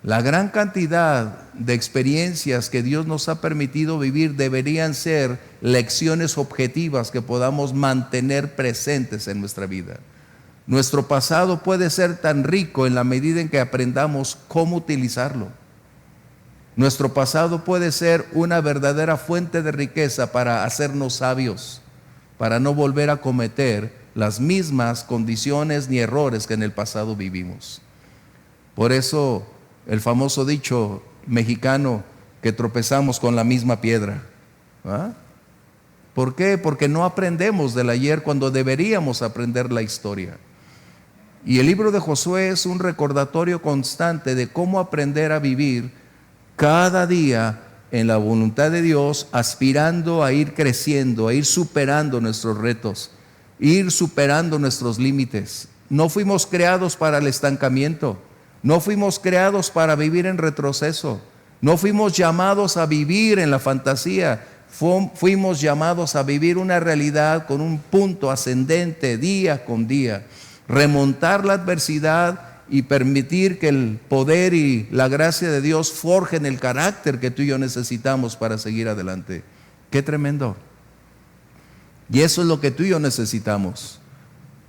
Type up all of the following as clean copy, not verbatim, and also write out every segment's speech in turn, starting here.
La gran cantidad de experiencias que Dios nos ha permitido vivir deberían ser lecciones objetivas que podamos mantener presentes en nuestra vida. Nuestro pasado puede ser tan rico en la medida en que aprendamos cómo utilizarlo. Nuestro pasado puede ser una verdadera fuente de riqueza para hacernos sabios, para no volver a cometer las mismas condiciones ni errores que en el pasado vivimos. Por eso el famoso dicho mexicano que tropezamos con la misma piedra. ¿Ah? ¿Por qué? Porque no aprendemos del ayer cuando deberíamos aprender la historia. Y el libro de Josué es un recordatorio constante de cómo aprender a vivir cada día en la voluntad de Dios, aspirando a ir creciendo, a ir superando nuestros retos, ir superando nuestros límites. No fuimos creados para el estancamiento. No fuimos creados para vivir en retroceso. No fuimos llamados a vivir en la fantasía. Fuimos llamados a vivir una realidad con un punto ascendente día con día. Remontar la adversidad y permitir que el poder y la gracia de Dios forjen el carácter que tú y yo necesitamos para seguir adelante. ¡Qué tremendo! Y eso es lo que tú y yo necesitamos.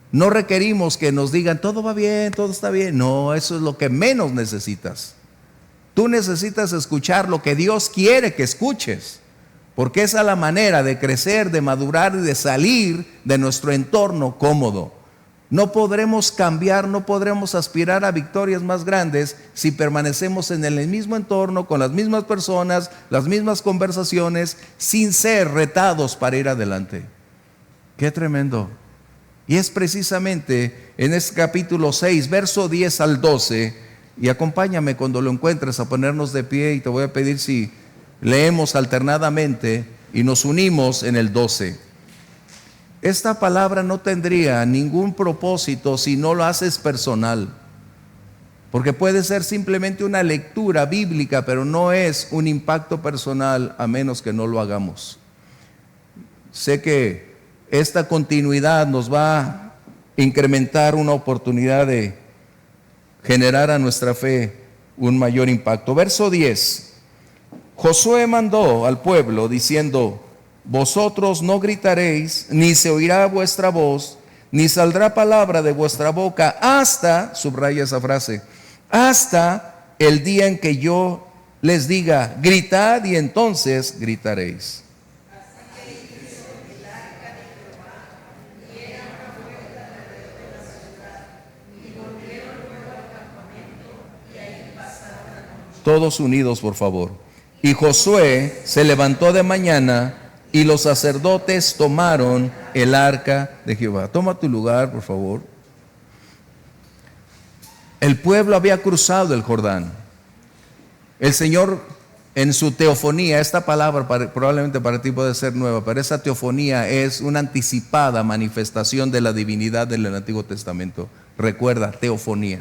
No requerimos que nos digan, todo va bien, todo está bien. No, eso es lo que menos necesitas. Tú necesitas escuchar lo que Dios quiere que escuches, porque esa es la manera de crecer, de madurar y de salir de nuestro entorno cómodo. No podremos cambiar, no podremos aspirar a victorias más grandes si permanecemos en el mismo entorno, con las mismas personas, las mismas conversaciones, sin ser retados para ir adelante. ¡Qué tremendo! Y es precisamente en este capítulo 6, verso 10 al 12, y acompáñame cuando lo encuentres a ponernos de pie, y te voy a pedir si leemos alternadamente y nos unimos en el 12. Esta palabra no tendría ningún propósito si no lo haces personal, porque puede ser simplemente una lectura bíblica, pero no es un impacto personal a menos que no lo hagamos. Sé que esta continuidad nos va a incrementar una oportunidad de generar a nuestra fe un mayor impacto. Verso 10. Josué mandó al pueblo diciendo: vosotros no gritaréis, ni se oirá vuestra voz, ni saldrá palabra de vuestra boca hasta, subraya esa frase, hasta el día en que yo les diga, gritad, y entonces gritaréis. Todos unidos, por favor. Y Josué se levantó de mañana y los sacerdotes tomaron el arca de Jehová. Toma tu lugar, por favor. El pueblo había cruzado el Jordán. El Señor, en su teofonía, esta palabra probablemente para ti puede ser nueva, pero esa teofonía es una anticipada manifestación de la divinidad del Antiguo Testamento. Recuerda, teofonía.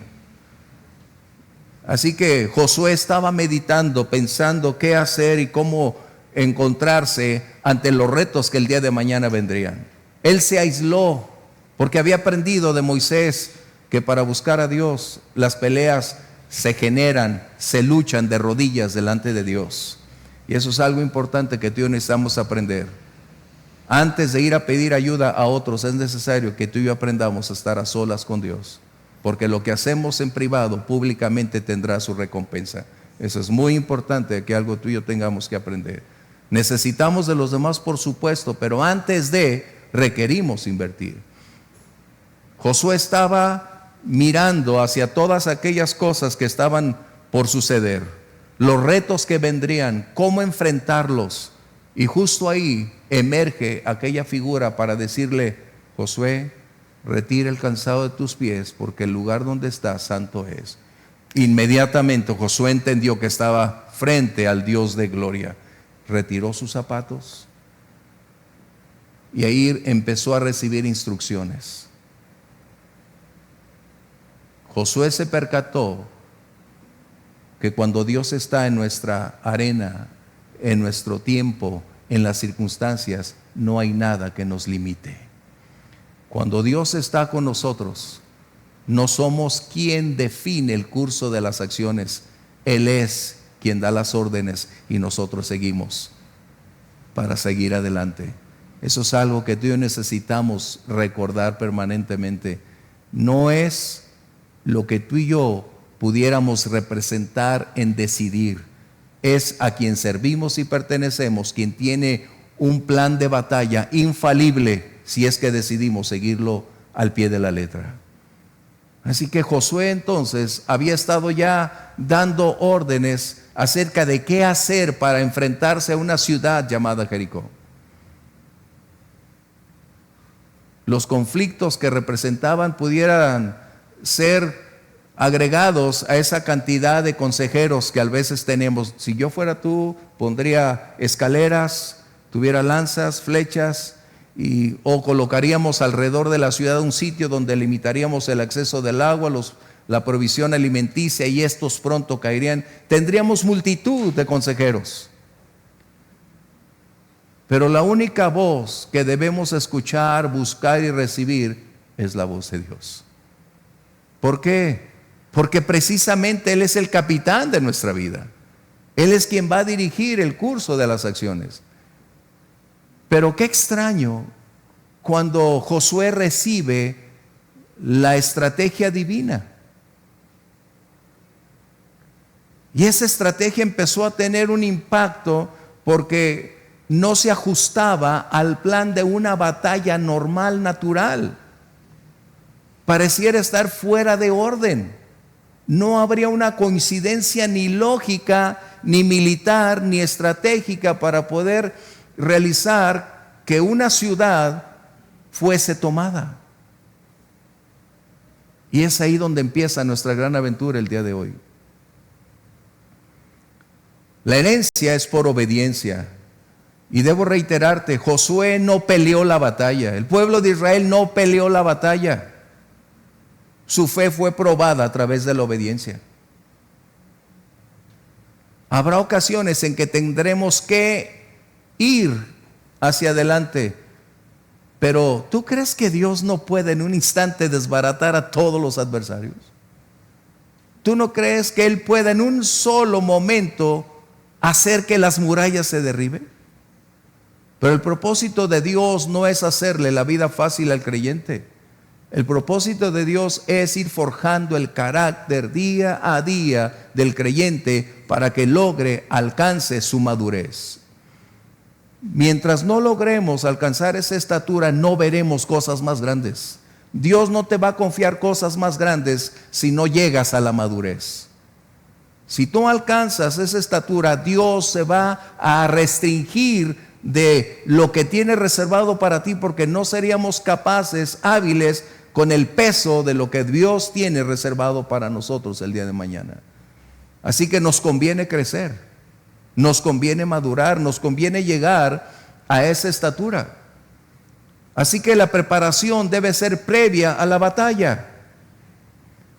Así que Josué estaba meditando, pensando qué hacer y cómo encontrarse ante los retos que el día de mañana vendrían. Él se aisló porque había aprendido de Moisés que para buscar a Dios las peleas se generan, se luchan de rodillas delante de Dios. Y eso es algo importante que tú y yo necesitamos aprender. Antes de ir a pedir ayuda a otros es necesario que tú y yo aprendamos a estar a solas con Dios. Porque lo que hacemos en privado públicamente tendrá su recompensa. Eso es muy importante, que algo tú y yo tengamos que aprender. Necesitamos de los demás, por supuesto, pero antes de, requerimos invertir. Josué estaba mirando hacia todas aquellas cosas que estaban por suceder, los retos que vendrían, cómo enfrentarlos. Y justo ahí emerge aquella figura para decirle: Josué, retira el calzado de tus pies, porque el lugar donde estás santo es. Inmediatamente Josué entendió que estaba frente al Dios de gloria. Retiró sus zapatos y ahí empezó a recibir instrucciones. Josué se percató que cuando Dios está en nuestra arena, en nuestro tiempo, en las circunstancias, no hay nada que nos limite. Cuando Dios está con nosotros, no somos quien define el curso de las acciones. Él es quien da las órdenes y nosotros seguimos para seguir adelante. Eso es algo que tú y yo necesitamos recordar permanentemente. No es lo que tú y yo pudiéramos representar en decidir. Es a quien servimos y pertenecemos, quien tiene un plan de batalla infalible si es que decidimos seguirlo al pie de la letra. Así que Josué entonces había estado ya dando órdenes acerca de qué hacer para enfrentarse a una ciudad llamada Jericó. Los conflictos que representaban pudieran ser agregados a esa cantidad de consejeros que a veces tenemos. Si yo fuera tú, pondría escaleras, tuviera lanzas, flechas, o colocaríamos alrededor de la ciudad un sitio donde limitaríamos el acceso del agua, la provisión alimenticia, y estos pronto caerían. Tendríamos multitud de consejeros. Pero la única voz que debemos escuchar, buscar y recibir es la voz de Dios. ¿Por qué? Porque precisamente Él es el capitán de nuestra vida. Él es quien va a dirigir el curso de las acciones. Pero qué extraño cuando Josué recibe la estrategia divina. Y esa estrategia empezó a tener un impacto porque no se ajustaba al plan de una batalla normal, natural. Pareciera estar fuera de orden. No habría una coincidencia ni lógica, ni militar, ni estratégica para poder realizar que una ciudad fuese tomada. Y es ahí donde empieza nuestra gran aventura el día de hoy. La herencia es por obediencia. Y debo reiterarte, Josué no peleó la batalla. El pueblo de Israel no peleó la batalla. Su fe fue probada a través de la obediencia. Habrá ocasiones en que tendremos que ir hacia adelante, pero ¿tú crees que Dios no puede en un instante desbaratar a todos los adversarios? ¿Tú no crees que Él pueda en un solo momento hacer que las murallas se derriben? Pero el propósito de Dios no es hacerle la vida fácil al creyente. El propósito de Dios es ir forjando el carácter día a día del creyente para que alcance su madurez. Mientras no logremos alcanzar esa estatura, no veremos cosas más grandes. Dios no te va a confiar cosas más grandes si no llegas a la madurez. Si tú alcanzas esa estatura, Dios se va a restringir de lo que tiene reservado para ti, porque no seríamos capaces, hábiles, con el peso de lo que Dios tiene reservado para nosotros el día de mañana. Así que nos conviene crecer, nos conviene madurar, nos conviene llegar a esa estatura. Así que la preparación debe ser previa a la batalla.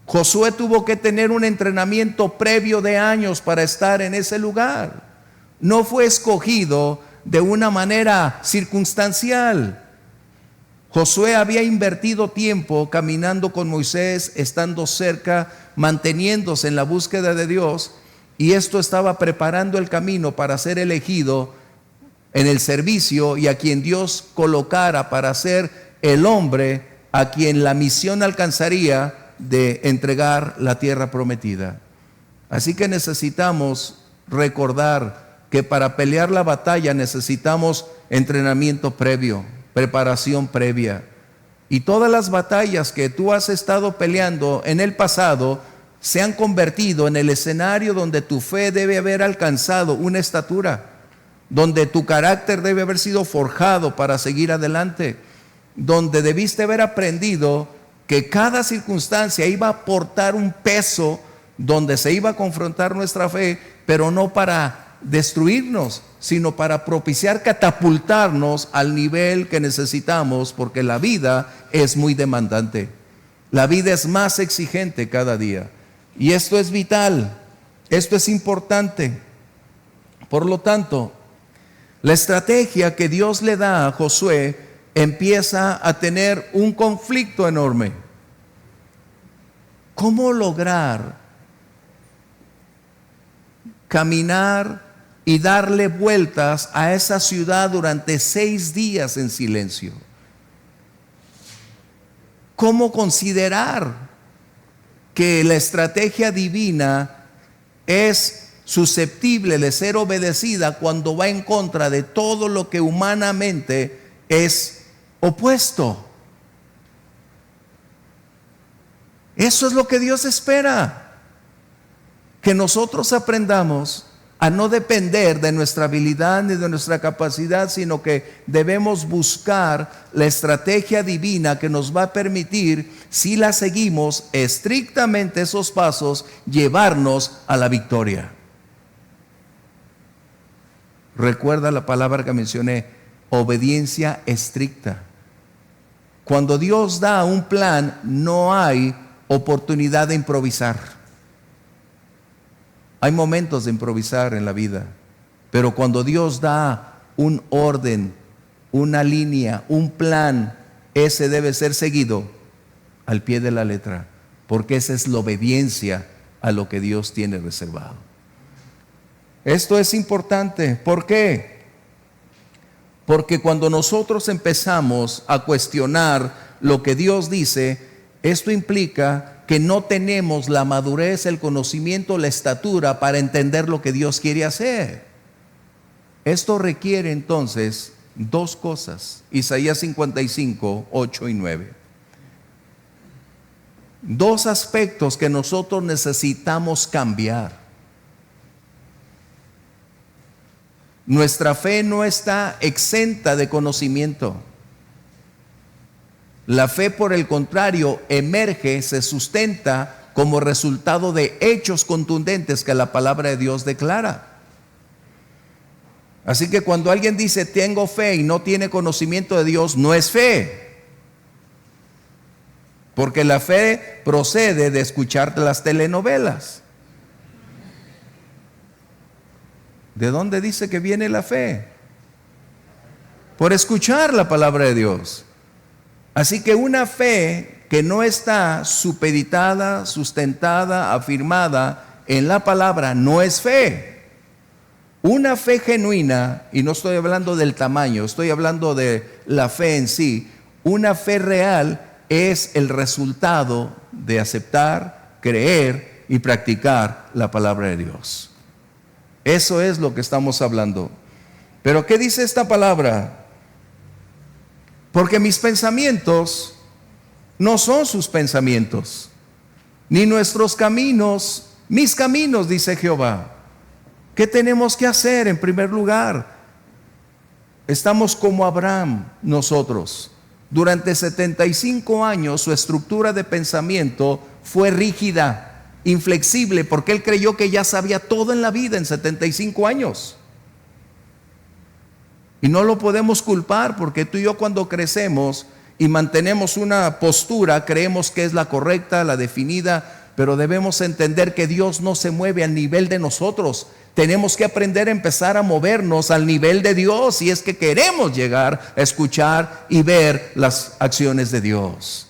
Josué tuvo que tener un entrenamiento previo de años para estar en ese lugar. No fue escogido de una manera circunstancial. Josué había invertido tiempo caminando con Moisés, estando cerca, manteniéndose en la búsqueda de Dios, y esto estaba preparando el camino para ser elegido en el servicio y a quien Dios colocara para ser el hombre a quien la misión alcanzaría de entregar la tierra prometida. Así que necesitamos recordar que para pelear la batalla necesitamos entrenamiento previo, preparación previa. Y todas las batallas que tú has estado peleando en el pasado se han convertido en el escenario donde tu fe debe haber alcanzado una estatura, donde tu carácter debe haber sido forjado para seguir adelante, donde debiste haber aprendido que cada circunstancia iba a aportar un peso, donde se iba a confrontar nuestra fe, pero no para destruirnos, sino para propiciar catapultarnos al nivel que necesitamos, porque la vida es muy demandante, la vida es más exigente cada día, y esto es vital, esto es importante. Por lo tanto, la estrategia que Dios le da a Josué empieza a tener un conflicto enorme. ¿Cómo lograr caminar y darle vueltas a esa ciudad durante 6 días en silencio. ¿Cómo considerar que la estrategia divina es susceptible de ser obedecida cuando va en contra de todo lo que humanamente es opuesto? Eso es lo que Dios espera, que nosotros aprendamos a no depender de nuestra habilidad ni de nuestra capacidad, sino que debemos buscar la estrategia divina que nos va a permitir, si la seguimos estrictamente esos pasos, llevarnos a la victoria. Recuerda la palabra que mencioné, obediencia estricta. Cuando Dios da un plan, no hay oportunidad de improvisar. Hay momentos de improvisar en la vida, pero cuando Dios da un orden, una línea, un plan, ese debe ser seguido al pie de la letra, porque esa es la obediencia a lo que Dios tiene reservado. Esto es importante. ¿Por qué? Porque cuando nosotros empezamos a cuestionar lo que Dios dice, esto implica que no tenemos la madurez, el conocimiento, la estatura para entender lo que Dios quiere hacer. Esto requiere entonces 2 cosas. Isaías 55, 8 y 9. 2 aspectos que nosotros necesitamos cambiar. Nuestra fe no está exenta de conocimiento. La fe, por el contrario, emerge, se sustenta como resultado de hechos contundentes que la palabra de Dios declara. Así que cuando alguien dice tengo fe y no tiene conocimiento de Dios, no es fe. Porque la fe procede de escuchar las telenovelas. ¿De dónde dice que viene la fe? Por escuchar la palabra de Dios. Así que una fe que no está supeditada, sustentada, afirmada en la palabra, no es fe. Una fe genuina, y no estoy hablando del tamaño, estoy hablando de la fe en sí. Una fe real es el resultado de aceptar, creer y practicar la palabra de Dios. Eso es lo que estamos hablando. Pero ¿qué dice esta palabra? Porque mis pensamientos no son sus pensamientos, ni nuestros caminos, mis caminos, dice Jehová. ¿Qué tenemos que hacer en primer lugar? Estamos como Abraham nosotros. Durante 75 años su estructura de pensamiento fue rígida, inflexible, porque él creyó que ya sabía todo en la vida en 75 años. Y no lo podemos culpar, porque tú y yo, cuando crecemos y mantenemos una postura, creemos que es la correcta, la definida, pero debemos entender que Dios no se mueve al nivel de nosotros. Tenemos que aprender a empezar a movernos al nivel de Dios, si es que queremos llegar a escuchar y ver las acciones de Dios.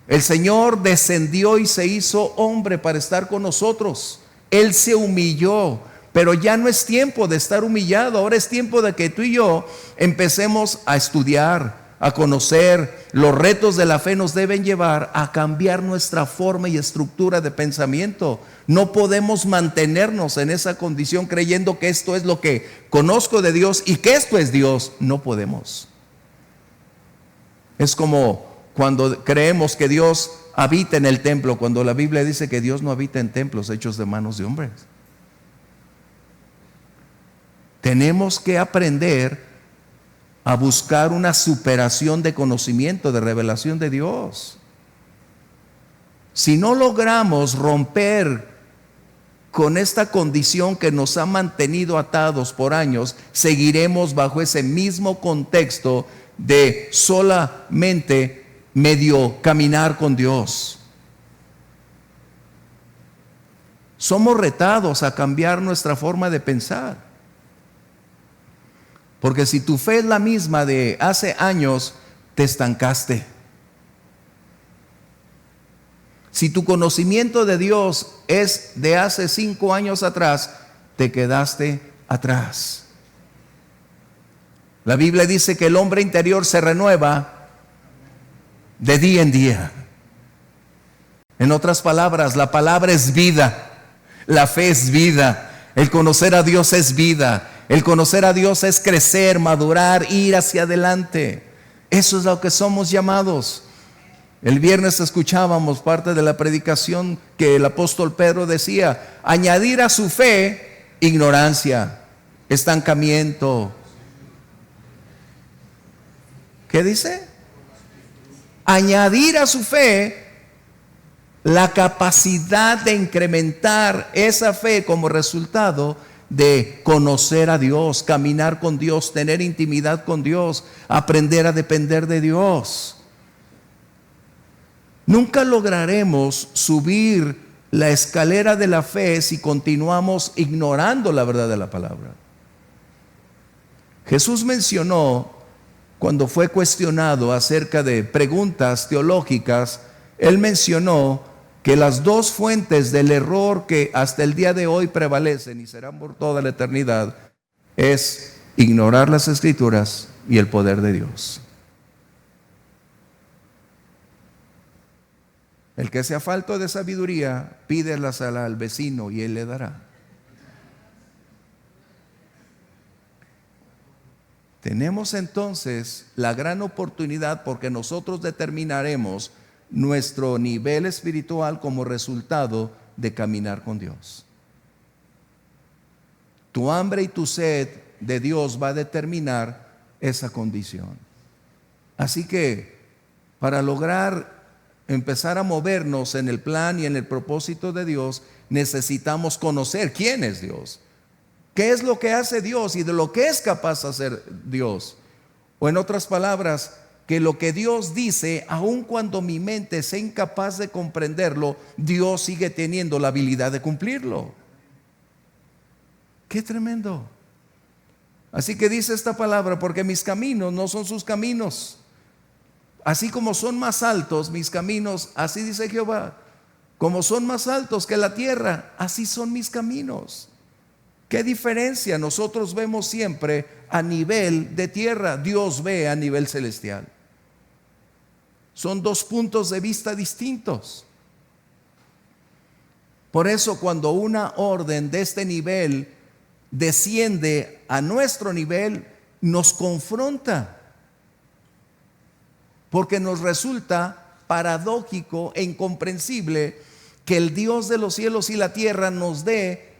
El Señor descendió y se hizo hombre para estar con nosotros. Él se humilló. Pero ya no es tiempo de estar humillado. Ahora es tiempo de que tú y yo empecemos a estudiar, a conocer. Los retos de la fe nos deben llevar a cambiar nuestra forma y estructura de pensamiento. No podemos mantenernos en esa condición creyendo que esto es lo que conozco de Dios y que esto es Dios. No podemos. Es como cuando creemos que Dios habita en el templo, cuando la Biblia dice que Dios no habita en templos hechos de manos de hombres. Tenemos que aprender a buscar una superación de conocimiento, de revelación de Dios. Si no logramos romper con esta condición que nos ha mantenido atados por años, seguiremos bajo ese mismo contexto de solamente medio caminar con Dios. Somos retados a cambiar nuestra forma de pensar. Porque si tu fe es la misma de hace años, te estancaste. Si tu conocimiento de Dios es de hace 5 años atrás, te quedaste atrás. La Biblia dice que el hombre interior se renueva de día en día. En otras palabras, la palabra es vida, la fe es vida, el conocer a Dios es vida, el conocer a Dios es crecer, madurar, ir hacia adelante. Eso es lo que somos llamados. El viernes escuchábamos parte de la predicación que el apóstol Pedro decía: añadir a su fe ignorancia, estancamiento. ¿Qué dice? Añadir a su fe la capacidad de incrementar esa fe como resultado de conocer a Dios, caminar con Dios, tener intimidad con Dios, aprender a depender de Dios. Nunca lograremos subir la escalera de la fe si continuamos ignorando la verdad de la palabra. Jesús mencionó, cuando fue cuestionado acerca de preguntas teológicas, Él mencionó que las dos fuentes del error que hasta el día de hoy prevalecen y serán por toda la eternidad es ignorar las Escrituras y el poder de Dios. El que sea falto de sabiduría, pídelas al vecino y él le dará. Tenemos entonces la gran oportunidad, porque nosotros determinaremos nuestro nivel espiritual como resultado de caminar con Dios. Tu hambre y tu sed de Dios va a determinar esa condición. Así que para lograr empezar a movernos en el plan y en el propósito de Dios, necesitamos conocer quién es Dios, qué es lo que hace Dios y de lo que es capaz de hacer Dios. O en otras palabras, que lo que Dios dice, aun cuando mi mente sea incapaz de comprenderlo, Dios sigue teniendo la habilidad de cumplirlo. ¡Qué tremendo! Así que dice esta palabra: porque mis caminos no son sus caminos. Así como son más altos mis caminos, así dice Jehová, como son más altos que la tierra, así son mis caminos. ¿Qué diferencia? Nosotros vemos siempre a nivel de tierra, Dios ve a nivel celestial. Son dos puntos de vista distintos. Por eso, cuando una orden de este nivel desciende a nuestro nivel, nos confronta, porque nos resulta paradójico e incomprensible que el Dios de los cielos y la tierra nos dé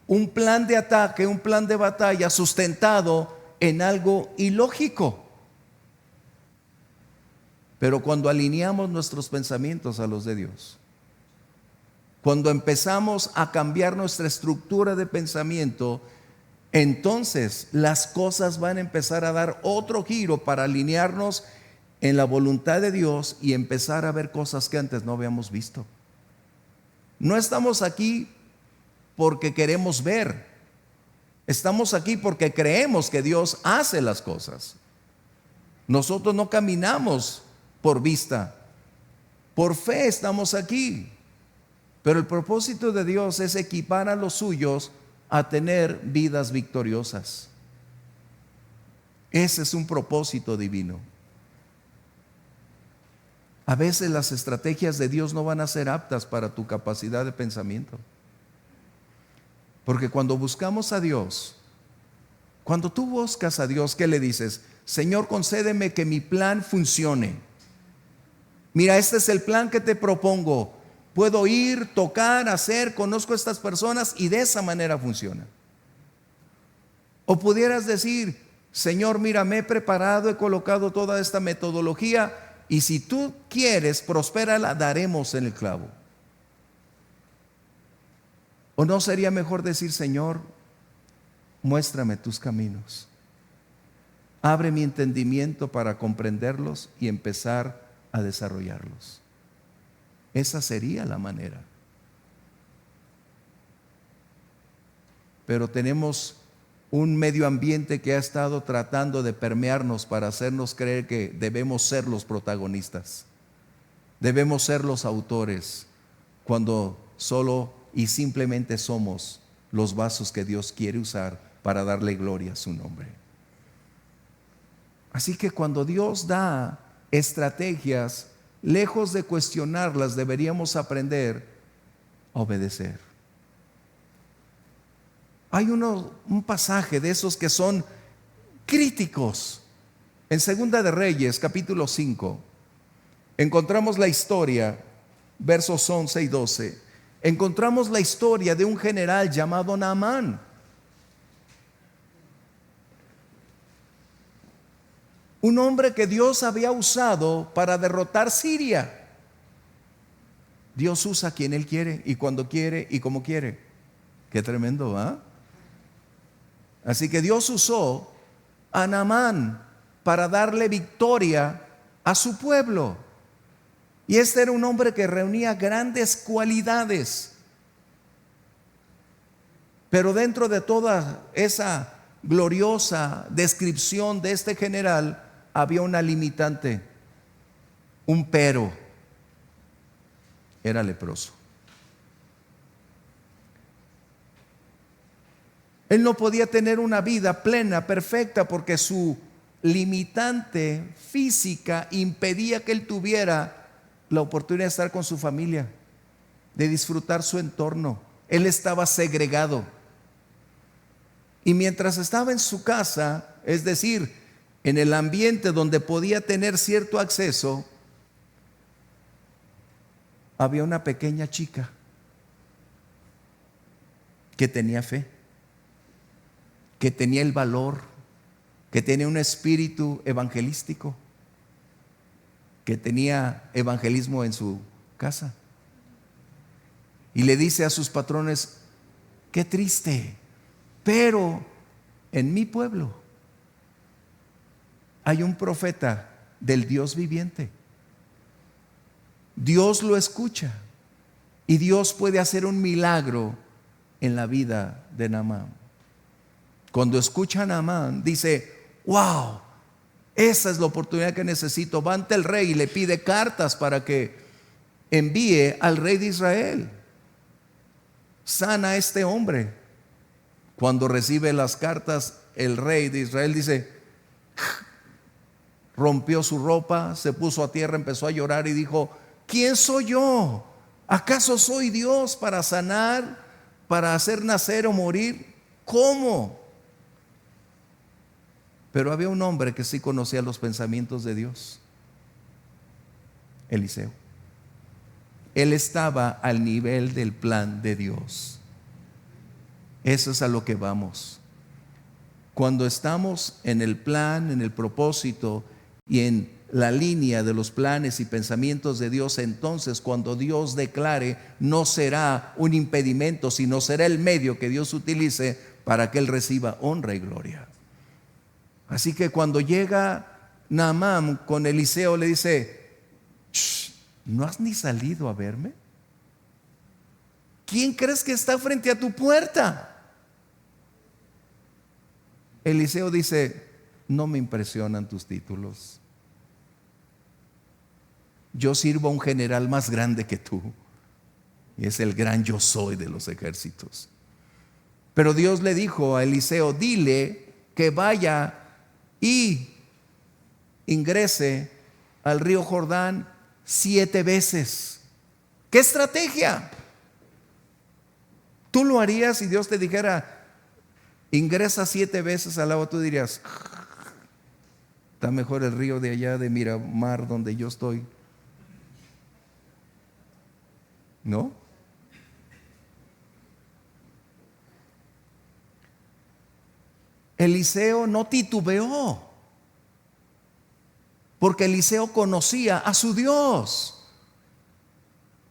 un plan de ataque, un plan de batalla sustentado en algo ilógico. Pero cuando alineamos nuestros pensamientos a los de Dios, cuando empezamos a cambiar nuestra estructura de pensamiento, entonces las cosas van a empezar a dar otro giro para alinearnos en la voluntad de Dios y empezar a ver cosas que antes no habíamos visto. No estamos aquí porque queremos ver, estamos aquí porque creemos que Dios hace las cosas. Nosotros no caminamos por vista, por fe estamos aquí. Pero el propósito de Dios es equipar a los suyos a tener vidas victoriosas. Ese es un propósito divino. A veces las estrategias de Dios no van a ser aptas para tu capacidad de pensamiento. Porque cuando buscamos a Dios, cuando tú buscas a Dios, ¿qué le dices? Señor, concédeme que mi plan funcione. Mira, este es el plan que te propongo. Puedo ir, tocar, hacer, conozco a estas personas y de esa manera funciona. O pudieras decir: Señor, mira, me he preparado, he colocado toda esta metodología y si tú quieres, prospérala, daremos en el clavo. ¿O no sería mejor decir: Señor, muéstrame tus caminos, abre mi entendimiento para comprenderlos y empezar a desarrollarlos? Esa sería la manera. Pero tenemos un medio ambiente que ha estado tratando de permearnos para hacernos creer que debemos ser los protagonistas, debemos ser los autores, cuando solo y simplemente somos los vasos que Dios quiere usar para darle gloria a su nombre. Así que cuando Dios da estrategias, lejos de cuestionarlas, deberíamos aprender a obedecer. Hay un pasaje de esos que son críticos. En Segunda de Reyes, capítulo 5, encontramos la historia, versos 11 y 12. Encontramos la historia de un general llamado Naamán. Un hombre que Dios había usado para derrotar Siria. Dios usa a quien Él quiere y cuando quiere y como quiere. Qué tremendo, ¿va? Así que Dios usó a Naamán para darle victoria a su pueblo. Y este era un hombre que reunía grandes cualidades. Pero dentro de toda esa gloriosa descripción de este general, había una limitante, un pero. Era leproso. Él no podía tener una vida plena, perfecta, porque su limitante física impedía que él tuviera la oportunidad de estar con su familia, de disfrutar su entorno. Él estaba segregado. Y mientras estaba en su casa, es decir, en el ambiente donde podía tener cierto acceso, había una pequeña chica que tenía fe, que tenía el valor, que tenía un espíritu evangelístico, que tenía evangelismo en su casa. Y le dice a sus patrones: qué triste, pero en mi pueblo hay un profeta del Dios viviente. Dios lo escucha y Dios puede hacer un milagro en la vida de Naamán. Cuando escucha a Naamán, dice: wow, esa es la oportunidad que necesito. Va ante el rey y le pide cartas para que envíe al rey de Israel. Sana a este hombre. Cuando recibe las cartas, el rey de Israel dice, rompió su ropa, se puso a tierra, empezó a llorar y dijo: ¿quién soy yo? ¿Acaso soy Dios para sanar, para hacer nacer o morir? ¿Cómo? Pero había un hombre que sí conocía los pensamientos de Dios: Eliseo. Él estaba al nivel del plan de Dios. Eso es a lo que vamos. Cuando estamos en el plan, en el propósito y en la línea de los planes y pensamientos de Dios, entonces cuando Dios declare, no será un impedimento, sino será el medio que Dios utilice para que Él reciba honra y gloria. Así que cuando llega Naamán con Eliseo, le dice: ¿no has ni salido a verme? ¿Quién crees que está frente a tu puerta? Eliseo dice: no me impresionan tus títulos. Yo sirvo a un general más grande que tú, y es el gran yo soy de los ejércitos. Pero Dios le dijo a Eliseo: dile que vaya y ingrese al río Jordán 7 veces. ¿Qué estrategia? ¿Tú lo harías si Dios te dijera: ingresa 7 veces al agua? Tú dirías: está mejor el río de allá de Miramar donde yo estoy. ¿No? Eliseo no titubeó, porque Eliseo conocía a su Dios.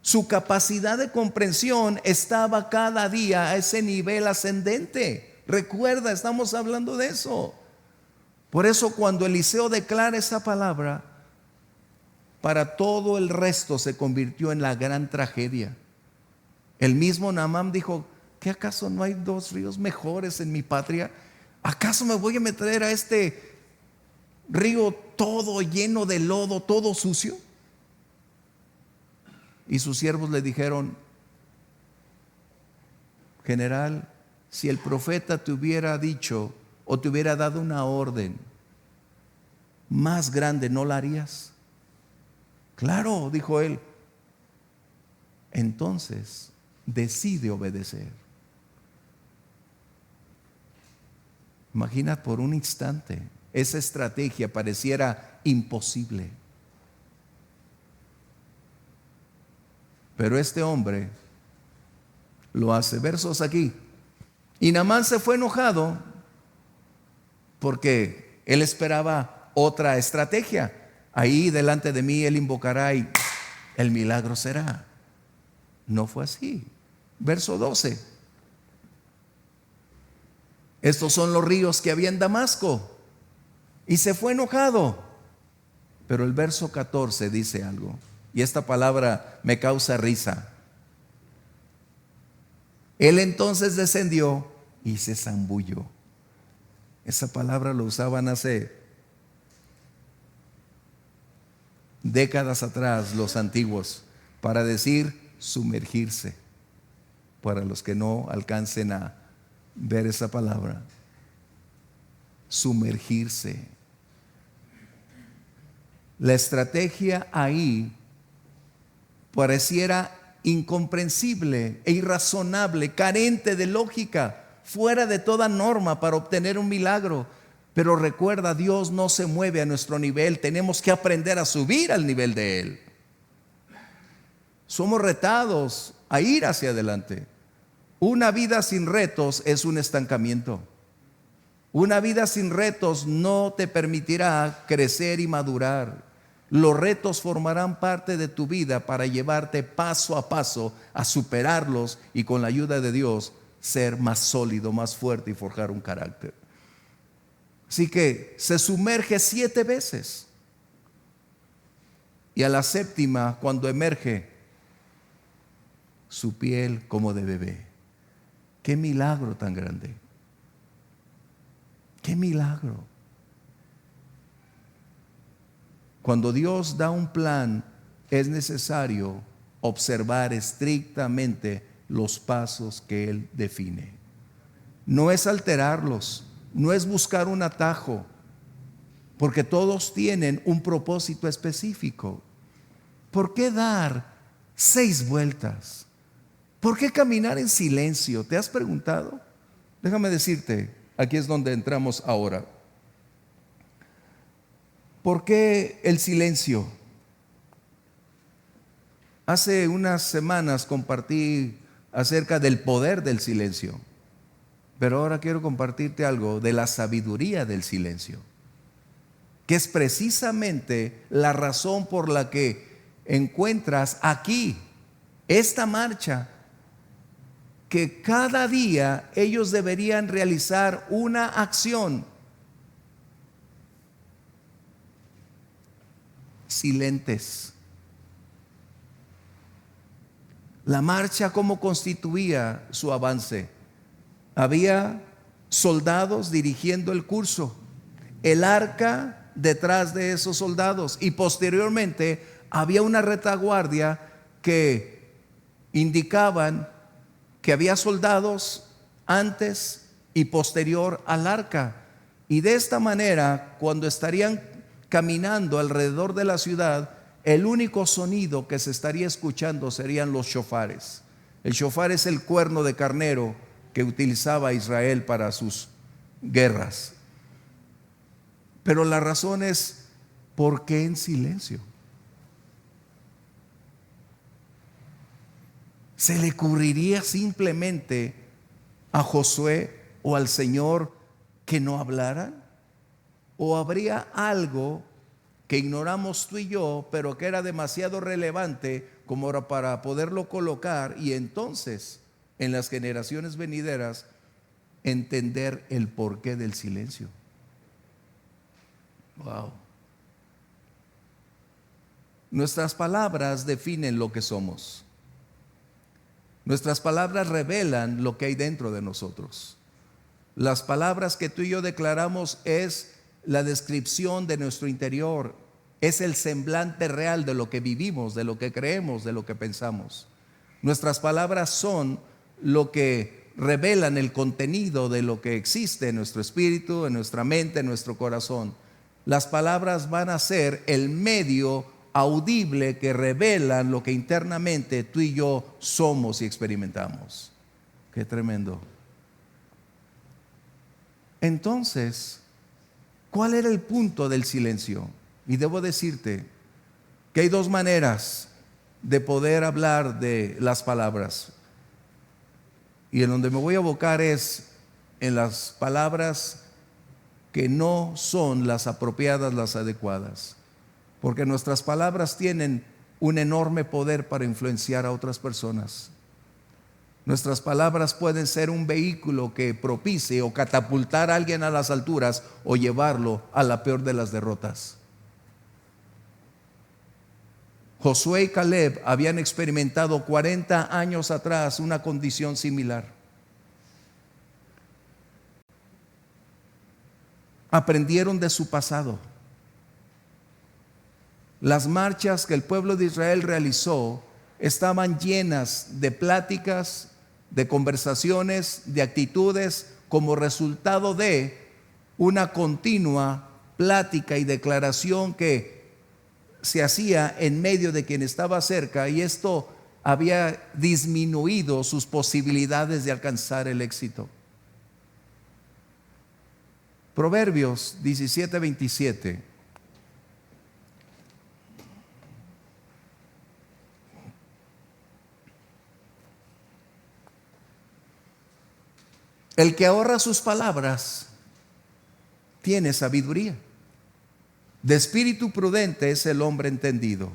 Su capacidad de comprensión estaba cada día a ese nivel ascendente. Recuerda, estamos hablando de eso. Por eso cuando Eliseo declara esa palabra, para todo el resto se convirtió en la gran tragedia. El mismo Naamán dijo: ¿qué acaso no hay 2 ríos mejores en mi patria? ¿Acaso me voy a meter a este río todo lleno de lodo, todo sucio? Y sus siervos le dijeron: general, si el profeta te hubiera dicho o te hubiera dado una orden más grande, ¿no la harías? Claro, dijo él. Entonces, decide obedecer. Imagina por un instante, esa estrategia pareciera imposible. Pero este hombre lo hace. Versos aquí. Y Naamán se fue enojado porque él esperaba otra estrategia. Ahí delante de mí él invocará y el milagro será. No fue así. Verso 12. Estos son los ríos que había en Damasco. Y se fue enojado. Pero el verso 14 dice algo. Y esta palabra me causa risa. Él entonces descendió y se zambulló. Esa palabra lo usaban hace décadas atrás los antiguos para decir sumergirse. Para los que no alcancen a ver esa palabra, sumergirse. La estrategia ahí pareciera incomprensible e irrazonable, carente de lógica, fuera de toda norma para obtener un milagro. Pero recuerda, Dios no se mueve a nuestro nivel, tenemos que aprender a subir al nivel de Él. Somos retados a ir hacia adelante. Una vida sin retos es un estancamiento. Una vida sin retos no te permitirá crecer y madurar. Los retos formarán parte de tu vida para llevarte paso a paso a superarlos y con la ayuda de Dios ser más sólido, más fuerte y forjar un carácter. Así que se sumerge 7 veces y a la séptima, cuando emerge, su piel como de bebé. Qué milagro tan grande. Qué milagro. Cuando Dios da un plan, es necesario observar estrictamente los pasos que Él define. No es alterarlos, no es buscar un atajo, porque todos tienen un propósito específico. ¿Por qué dar 6 vueltas? ¿Por qué caminar en silencio? ¿Te has preguntado? Déjame decirte, aquí es donde entramos ahora. ¿Por qué el silencio? Hace unas semanas compartí acerca del poder del silencio, pero ahora quiero compartirte algo de la sabiduría del silencio, que es precisamente la razón por la que encuentras aquí esta marcha, que cada día ellos deberían realizar una acción. Silentes. La marcha, ¿cómo constituía su avance? Había soldados dirigiendo el curso, el arca detrás de esos soldados, y posteriormente había una retaguardia que indicaban que había soldados antes y posterior al arca. Y de esta manera, cuando estarían caminando alrededor de la ciudad, el único sonido que se estaría escuchando serían los shofares. El shofar es el cuerno de carnero que utilizaba Israel para sus guerras. Pero la razón es, ¿por qué en silencio? ¿Se le ocurriría simplemente a Josué o al Señor que no hablaran? ¿O habría algo que ignoramos tú y yo, pero que era demasiado relevante como para poderlo colocar y entonces en las generaciones venideras entender el porqué del silencio? Wow. Nuestras palabras definen lo que somos. Nuestras palabras revelan lo que hay dentro de nosotros. Las palabras que tú y yo declaramos es la descripción de nuestro interior, es el semblante real de lo que vivimos, de lo que creemos, de lo que pensamos. Nuestras palabras son lo que revelan el contenido de lo que existe en nuestro espíritu, en nuestra mente, en nuestro corazón. Las palabras van a ser el medio audible que revelan lo que internamente tú y yo somos y experimentamos. Qué tremendo. Entonces, ¿cuál era el punto del silencio? Y debo decirte que hay dos maneras de poder hablar de las palabras. Y en donde me voy a abocar es en las palabras que no son las apropiadas, las adecuadas. Porque nuestras palabras tienen un enorme poder para influenciar a otras personas. Nuestras palabras pueden ser un vehículo que propicie o catapultar a alguien a las alturas o llevarlo a la peor de las derrotas. Josué y Caleb habían experimentado 40 años atrás una condición similar. Aprendieron de su pasado. Las marchas que el pueblo de Israel realizó estaban llenas de pláticas, de conversaciones, de actitudes, como resultado de una continua plática y declaración que se hacía en medio de quien estaba cerca, y esto había disminuido sus posibilidades de alcanzar el éxito. Proverbios 17:27. El que ahorra sus palabras tiene sabiduría. De espíritu prudente es el hombre entendido.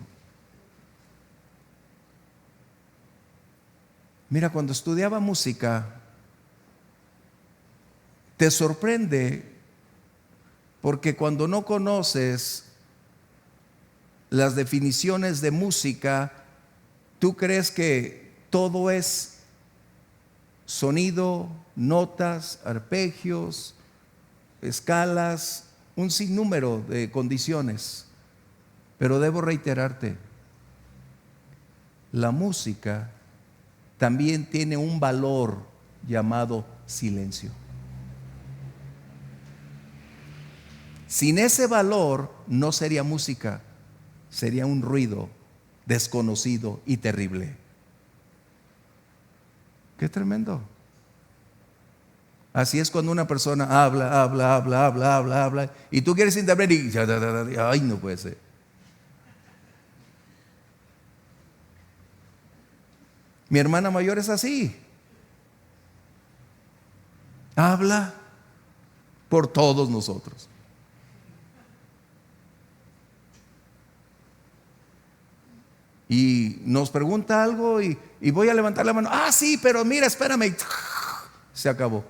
Mira, cuando estudiaba música, te sorprende porque cuando no conoces las definiciones de música, tú crees que todo es sonido, notas, arpegios, escalas, un sinnúmero de condiciones. Pero debo reiterarte, la música también tiene un valor llamado silencio. Sin ese valor no sería música, sería un ruido desconocido y terrible. Qué tremendo. Así es cuando una persona habla, y tú quieres interpretar y ay, no puede ser. Mi hermana mayor es así. Habla por todos nosotros. Y nos pregunta algo y voy a levantar la mano. Ah, sí, pero mira, espérame. Se acabó.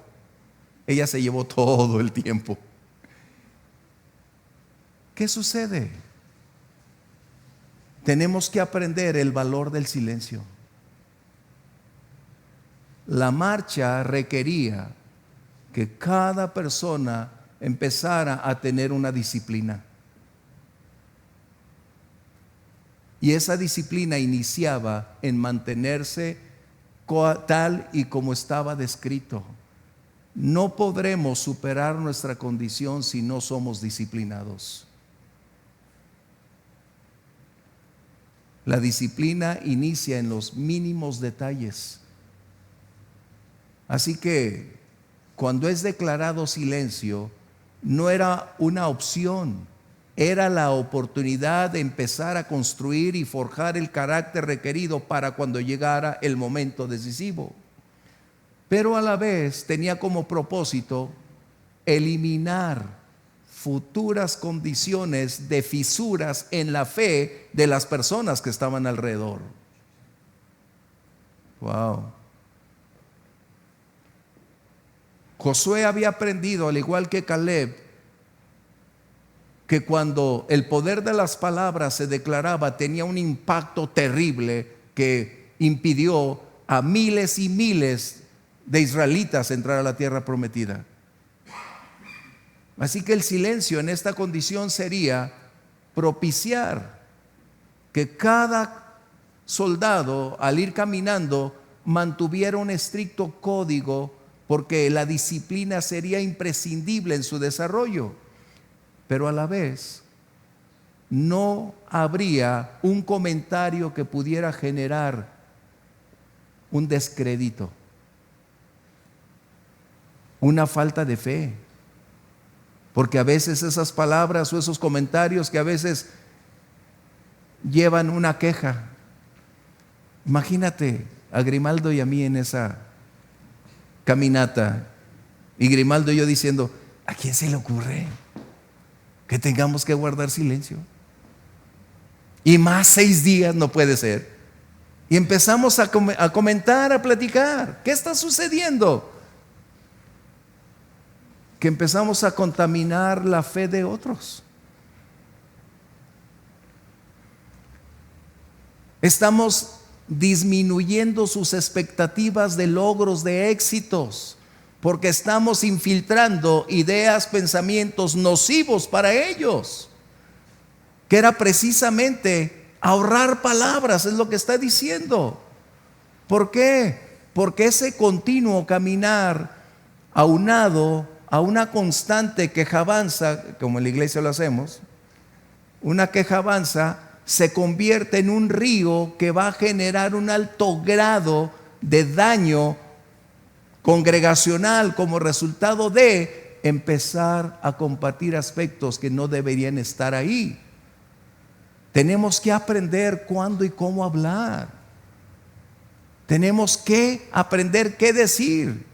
Ella se llevó todo el tiempo. ¿Qué sucede? Tenemos que aprender el valor del silencio. La marcha requería que cada persona empezara a tener una disciplina. Y esa disciplina iniciaba en mantenerse tal y como estaba descrito. No podremos superar nuestra condición si no somos disciplinados. La disciplina inicia en los mínimos detalles. Así que cuando es declarado silencio, no era una opción, era la oportunidad de empezar a construir y forjar el carácter requerido para cuando llegara el momento decisivo. Pero a la vez tenía como propósito eliminar futuras condiciones de fisuras en la fe de las personas que estaban alrededor. Wow. Josué había aprendido, al igual que Caleb, que cuando el poder de las palabras se declaraba, tenía un impacto terrible que impidió a miles y miles de israelitas entrar a la tierra prometida. Así que el silencio en esta condición sería propiciar que cada soldado, al ir caminando, mantuviera un estricto código porque la disciplina sería imprescindible en su desarrollo, pero a la vez no habría un comentario que pudiera generar un descrédito, una falta de fe, porque a veces esas palabras o esos comentarios que a veces llevan una queja. Imagínate a Grimaldo y a mí en esa caminata, y Grimaldo y yo diciendo: ¿a quién se le ocurre que tengamos que guardar silencio? Y más 6 días no puede ser. Y empezamos a comentar, a platicar. ¿Qué está sucediendo? Que empezamos a contaminar la fe de otros. Estamos disminuyendo sus expectativas de logros, de éxitos, porque estamos infiltrando ideas, pensamientos nocivos para ellos, que era precisamente ahorrar palabras, es lo que está diciendo. ¿Por qué? Porque ese continuo caminar aunado a una constante quejabanza, como en la iglesia lo hacemos, una quejabanza se convierte en un río que va a generar un alto grado de daño congregacional como resultado de empezar a compartir aspectos que no deberían estar ahí. Tenemos que aprender cuándo y cómo hablar. Tenemos que aprender qué decir,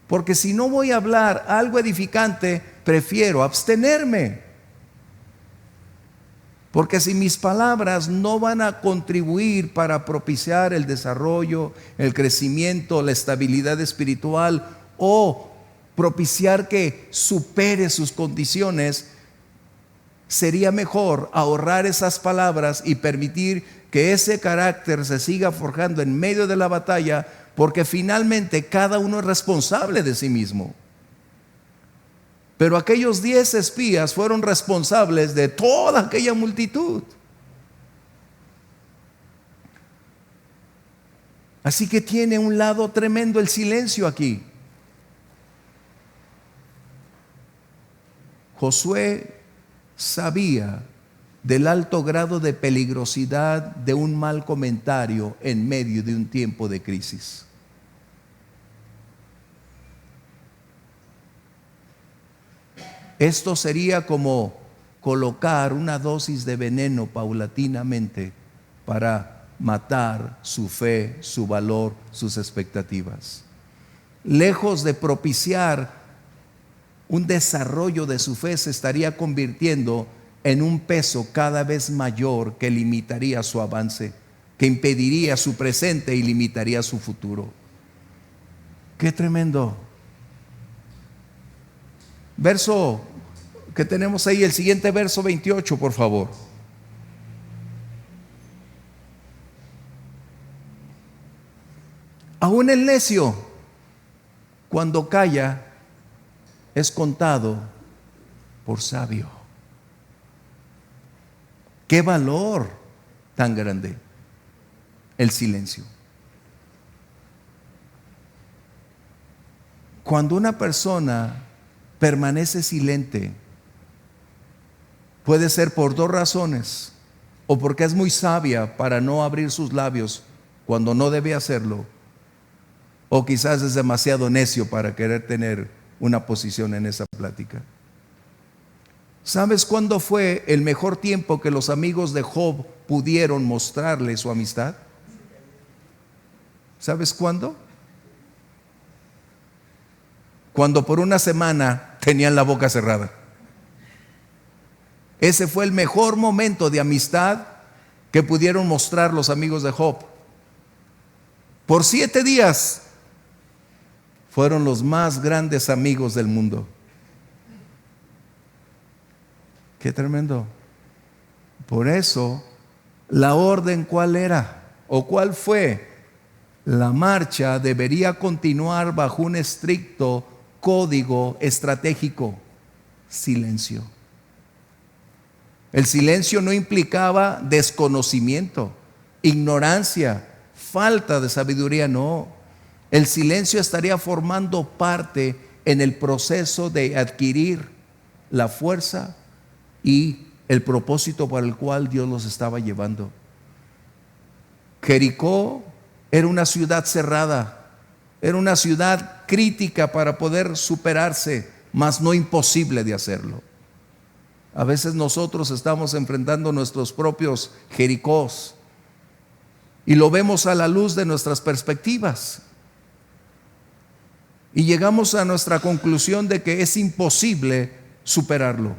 porque si no voy a hablar algo edificante, prefiero abstenerme. Porque si mis palabras no van a contribuir para propiciar el desarrollo, el crecimiento, la estabilidad espiritual, o propiciar que supere sus condiciones, sería mejor ahorrar esas palabras y permitir que ese carácter se siga forjando en medio de la batalla, porque finalmente cada uno es responsable de sí mismo. Pero aquellos 10 espías fueron responsables de toda aquella multitud. Así que tiene un lado tremendo el silencio aquí. Josué sabía del alto grado de peligrosidad de un mal comentario en medio de un tiempo de crisis. Esto sería como colocar una dosis de veneno paulatinamente para matar su fe, su valor, sus expectativas. Lejos de propiciar un desarrollo de su fe, se estaría convirtiendo en un peso cada vez mayor que limitaría su avance, que impediría su presente y limitaría su futuro. ¡Qué tremendo! Verso que tenemos ahí, el siguiente verso 28, por favor. Aún el necio, cuando calla, es contado por sabio. ¡Qué valor tan grande el silencio! Cuando una persona permanece silente, puede ser por 2 razones: o porque es muy sabia para no abrir sus labios cuando no debe hacerlo, o quizás es demasiado necio para querer tener una posición en esa plática. ¿Sabes cuándo fue el mejor tiempo que los amigos de Job pudieron mostrarle su amistad? ¿Sabes cuándo? Cuando por una semana tenían la boca cerrada. Ese fue el mejor momento de amistad que pudieron mostrar los amigos de Job. Por 7 días fueron los más grandes amigos del mundo. Qué tremendo. Por eso, la orden, ¿cuál era? ¿O cuál fue? La marcha debería continuar bajo un estricto código estratégico: silencio. El silencio no implicaba desconocimiento, ignorancia, falta de sabiduría, no. El silencio estaría formando parte en el proceso de adquirir la fuerza y el propósito para el cual Dios los estaba llevando. Jericó era una ciudad cerrada, era una ciudad crítica para poder superarse, mas no imposible de hacerlo. A veces nosotros estamos enfrentando nuestros propios Jericós y lo vemos a la luz de nuestras perspectivas. Y llegamos a nuestra conclusión de que es imposible superarlo.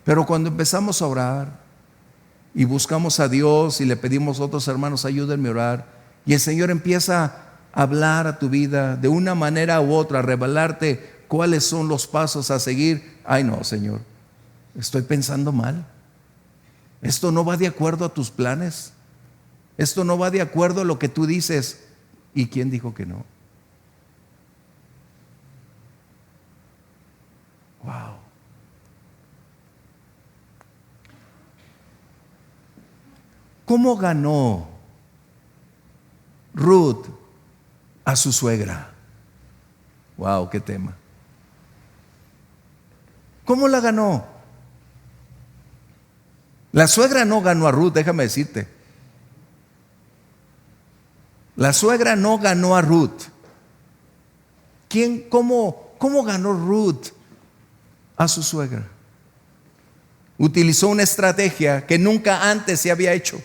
Pero cuando empezamos a orar y buscamos a Dios y le pedimos a otros hermanos, ayúdenme a orar, y el Señor empieza a hablar a tu vida de una manera u otra, a revelarte cuáles son los pasos a seguir. Ay no, Señor, estoy pensando mal. Esto no va de acuerdo a tus planes. Esto no va de acuerdo a lo que tú dices. ¿Y quién dijo que no? Wow. ¿Cómo ganó Ruth a su suegra? Wow, qué tema. ¿Cómo la ganó? La suegra no ganó a Ruth, déjame decirte. La suegra no ganó a Ruth. ¿Cómo ganó Ruth a su suegra? Utilizó una estrategia que nunca antes se había hecho.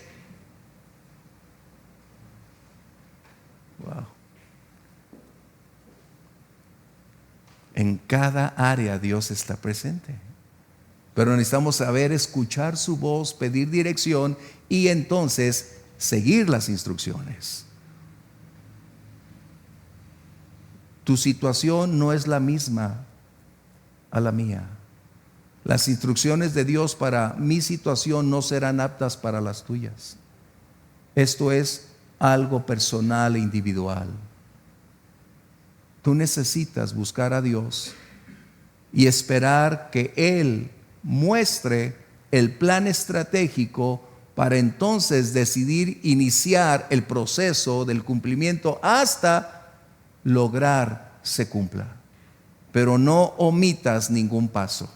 Wow. En cada área Dios está presente. Pero necesitamos saber escuchar su voz, pedir dirección y entonces seguir las instrucciones. Tu situación no es la misma a la mía. Las instrucciones de Dios para mi situación no serán aptas para las tuyas. Esto es algo personal e individual. Tú necesitas buscar a Dios y esperar que Él muestre el plan estratégico para entonces decidir iniciar el proceso del cumplimiento hasta lograr se cumpla. Pero no omitas ningún paso.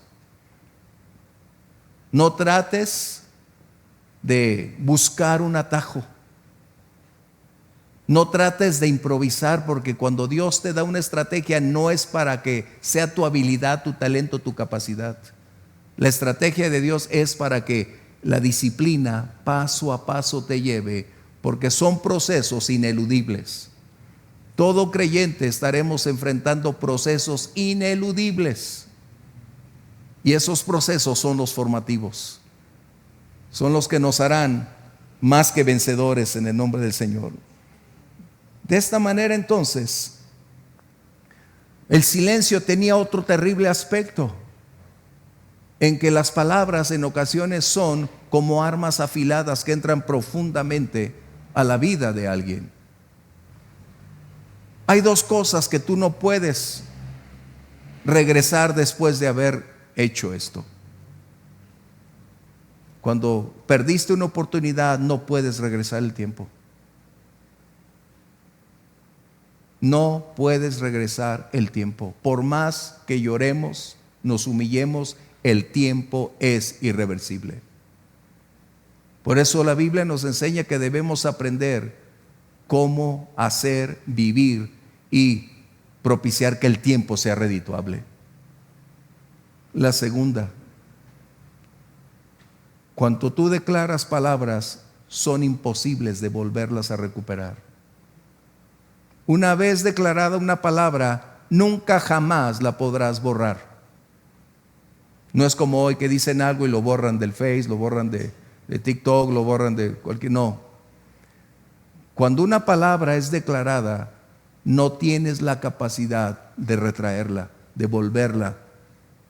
No trates de buscar un atajo. No trates de improvisar, porque cuando Dios te da una estrategia no es para que sea tu habilidad, tu talento, tu capacidad. La estrategia de Dios es para que la disciplina paso a paso te lleve, porque son procesos ineludibles. Todo creyente estaremos enfrentando procesos ineludibles. Y esos procesos son los formativos. Son los que nos harán más que vencedores en el nombre del Señor. De esta manera entonces, el silencio tenía otro terrible aspecto, en que las palabras en ocasiones son como armas afiladas que entran profundamente a la vida de alguien. Hay dos cosas que tú no puedes regresar después de haber hecho esto. Cuando perdiste una oportunidad, no puedes regresar el tiempo. No puedes regresar el tiempo. Por más que lloremos, nos humillemos, el tiempo es irreversible. Por eso la Biblia nos enseña que debemos aprender cómo hacer, vivir y propiciar que el tiempo sea redituable. La segunda, cuando tú declaras palabras, son imposibles de volverlas a recuperar. Una vez declarada una palabra, nunca jamás la podrás borrar. No es como hoy que dicen algo y lo borran del Face, lo borran de TikTok, lo borran de cualquier... No. Cuando una palabra es declarada, no tienes la capacidad de retraerla, de volverla.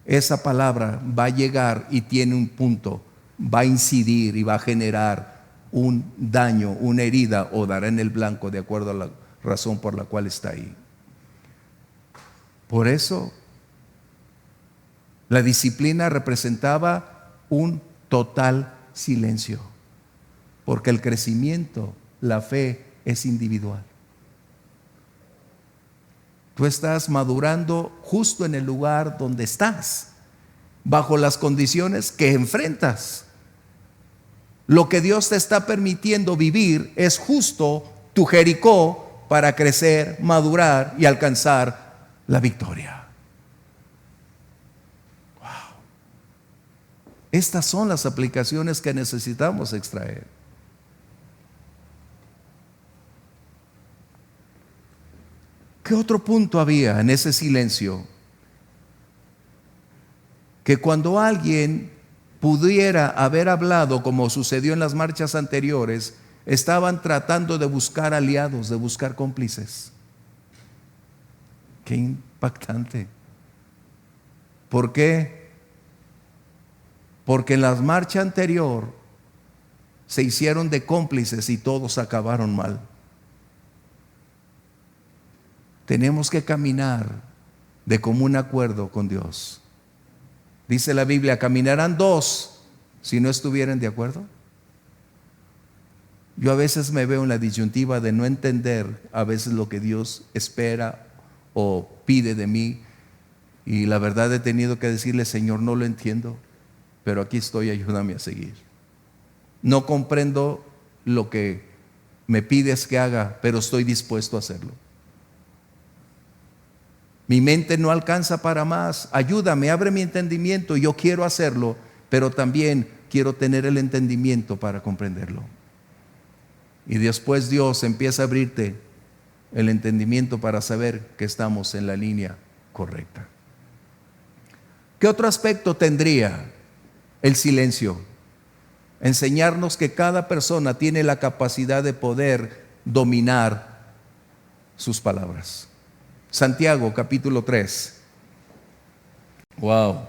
Esa palabra va a llegar y tiene un punto, va a incidir y va a generar un daño, una herida o dará en el blanco de acuerdo a la razón por la cual está ahí. Por eso la disciplina representaba un total silencio, porque el crecimiento, la fe es individual. Tú estás madurando justo en el lugar donde estás, bajo las condiciones que enfrentas. Lo que Dios te está permitiendo vivir es justo tu Jericó para crecer, madurar y alcanzar la victoria. Wow. Estas son las aplicaciones que necesitamos extraer. ¿Qué otro punto había en ese silencio? Que cuando alguien pudiera haber hablado, como sucedió en las marchas anteriores, estaban tratando de buscar aliados, de buscar cómplices. Qué impactante. ¿Por qué? Porque en la marcha anterior se hicieron de cómplices y todos acabaron mal. Tenemos que caminar de común acuerdo con Dios. Dice la Biblia, caminarán dos si no estuvieran de acuerdo. Yo a veces me veo en la disyuntiva de no entender a veces lo que Dios espera o pide de mí, y la verdad he tenido que decirle: Señor, no lo entiendo, pero aquí estoy, ayúdame a seguir. No comprendo lo que me pides que haga, pero estoy dispuesto a hacerlo. Mi mente no alcanza para más. Ayúdame, abre mi entendimiento. Yo quiero hacerlo, pero también quiero tener el entendimiento para comprenderlo. Y después Dios empieza a abrirte el entendimiento para saber que estamos en la línea correcta. ¿Qué otro aspecto tendría el silencio? Enseñarnos que cada persona tiene la capacidad de poder dominar sus palabras. Santiago capítulo 3. Wow.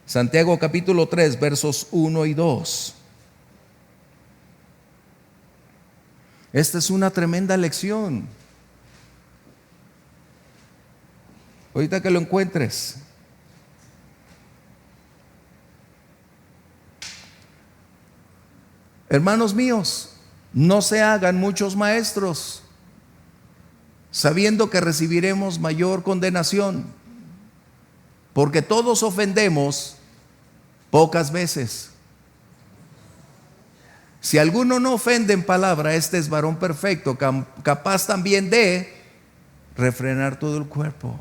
Santiago capítulo 3, versos 1 y 2. Esta es una tremenda lección. Ahorita que lo encuentres. Hermanos míos, no se hagan muchos maestros, sabiendo que recibiremos mayor condenación, porque todos ofendemos pocas veces. Si alguno no ofende en palabra, este es varón perfecto, capaz también de refrenar todo el cuerpo.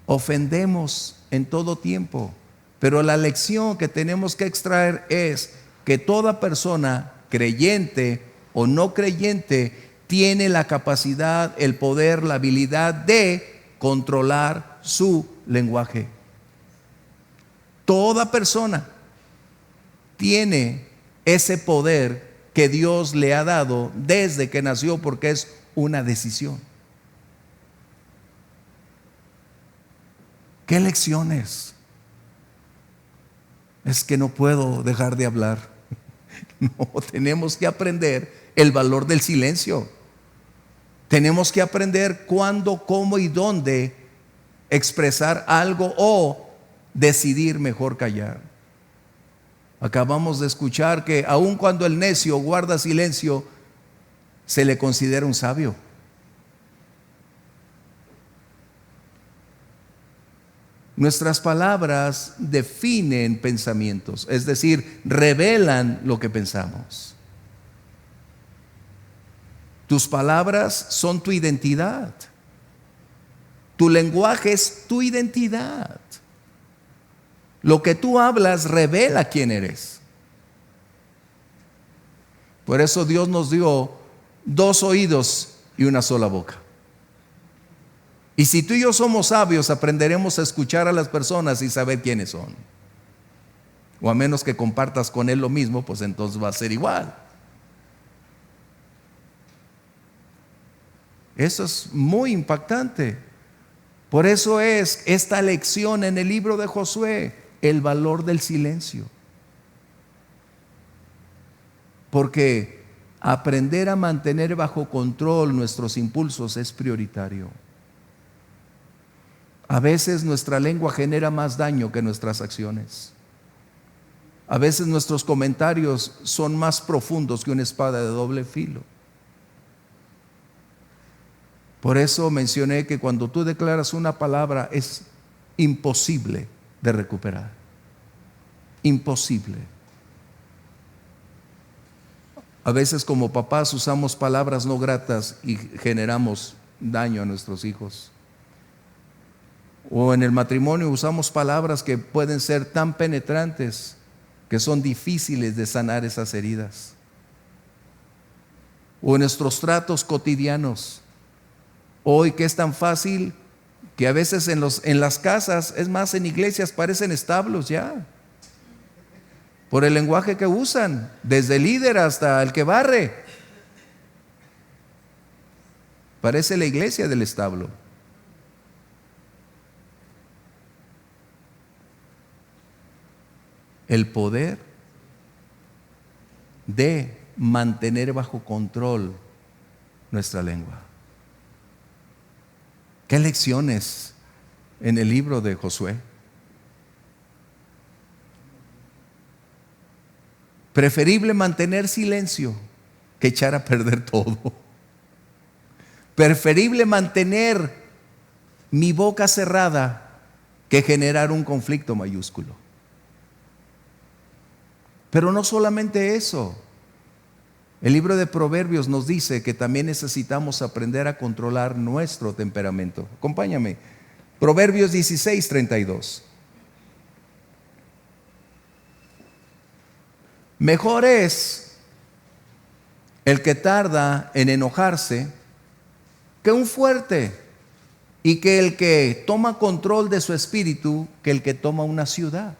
Ofendemos en todo tiempo, pero la lección que tenemos que extraer es que toda persona, creyente o no creyente, tiene la capacidad, el poder, la habilidad de controlar su lenguaje. Toda persona tiene ese poder que Dios le ha dado desde que nació, porque es una decisión. ¿Qué lecciones? Es que no puedo dejar de hablar. No, tenemos que aprender el valor del silencio. Tenemos que aprender cuándo, cómo y dónde expresar algo o decidir mejor callar. Acabamos de escuchar que aun cuando el necio guarda silencio, se le considera un sabio. Nuestras palabras definen pensamientos, es decir, revelan lo que pensamos. Tus palabras son tu identidad. Tu lenguaje es tu identidad. Lo que tú hablas revela quién eres. Por eso Dios nos dio 2 oídos y una sola boca. Y si tú y yo somos sabios, aprenderemos a escuchar a las personas y saber quiénes son. O a menos que compartas con él lo mismo, pues entonces va a ser igual. Eso es muy impactante. Por eso es esta lección en el libro de Josué, el valor del silencio. Porque aprender a mantener bajo control nuestros impulsos es prioritario. A veces nuestra lengua genera más daño que nuestras acciones. A veces nuestros comentarios son más profundos que una espada de doble filo. Por eso mencioné que cuando tú declaras una palabra es imposible de recuperar. Imposible. A veces como papás usamos palabras no gratas y generamos daño a nuestros hijos. O en el matrimonio usamos palabras que pueden ser tan penetrantes que son difíciles de sanar esas heridas. O en nuestros tratos cotidianos. Hoy que es tan fácil que a veces en las casas, es más, en iglesias parecen establos ya. Por el lenguaje que usan, desde el líder hasta el que barre. Parece la iglesia del establo. El poder de mantener bajo control nuestra lengua. ¿Qué lecciones en el libro de Josué? Preferible mantener silencio que echar a perder todo. Preferible mantener mi boca cerrada que generar un conflicto mayúsculo. Pero no solamente eso. El libro de Proverbios nos dice que también necesitamos aprender a controlar nuestro temperamento. Acompáñame. Proverbios 16:32. Mejor es el que tarda en enojarse que un fuerte, y que el que toma control de su espíritu que el que toma una ciudad.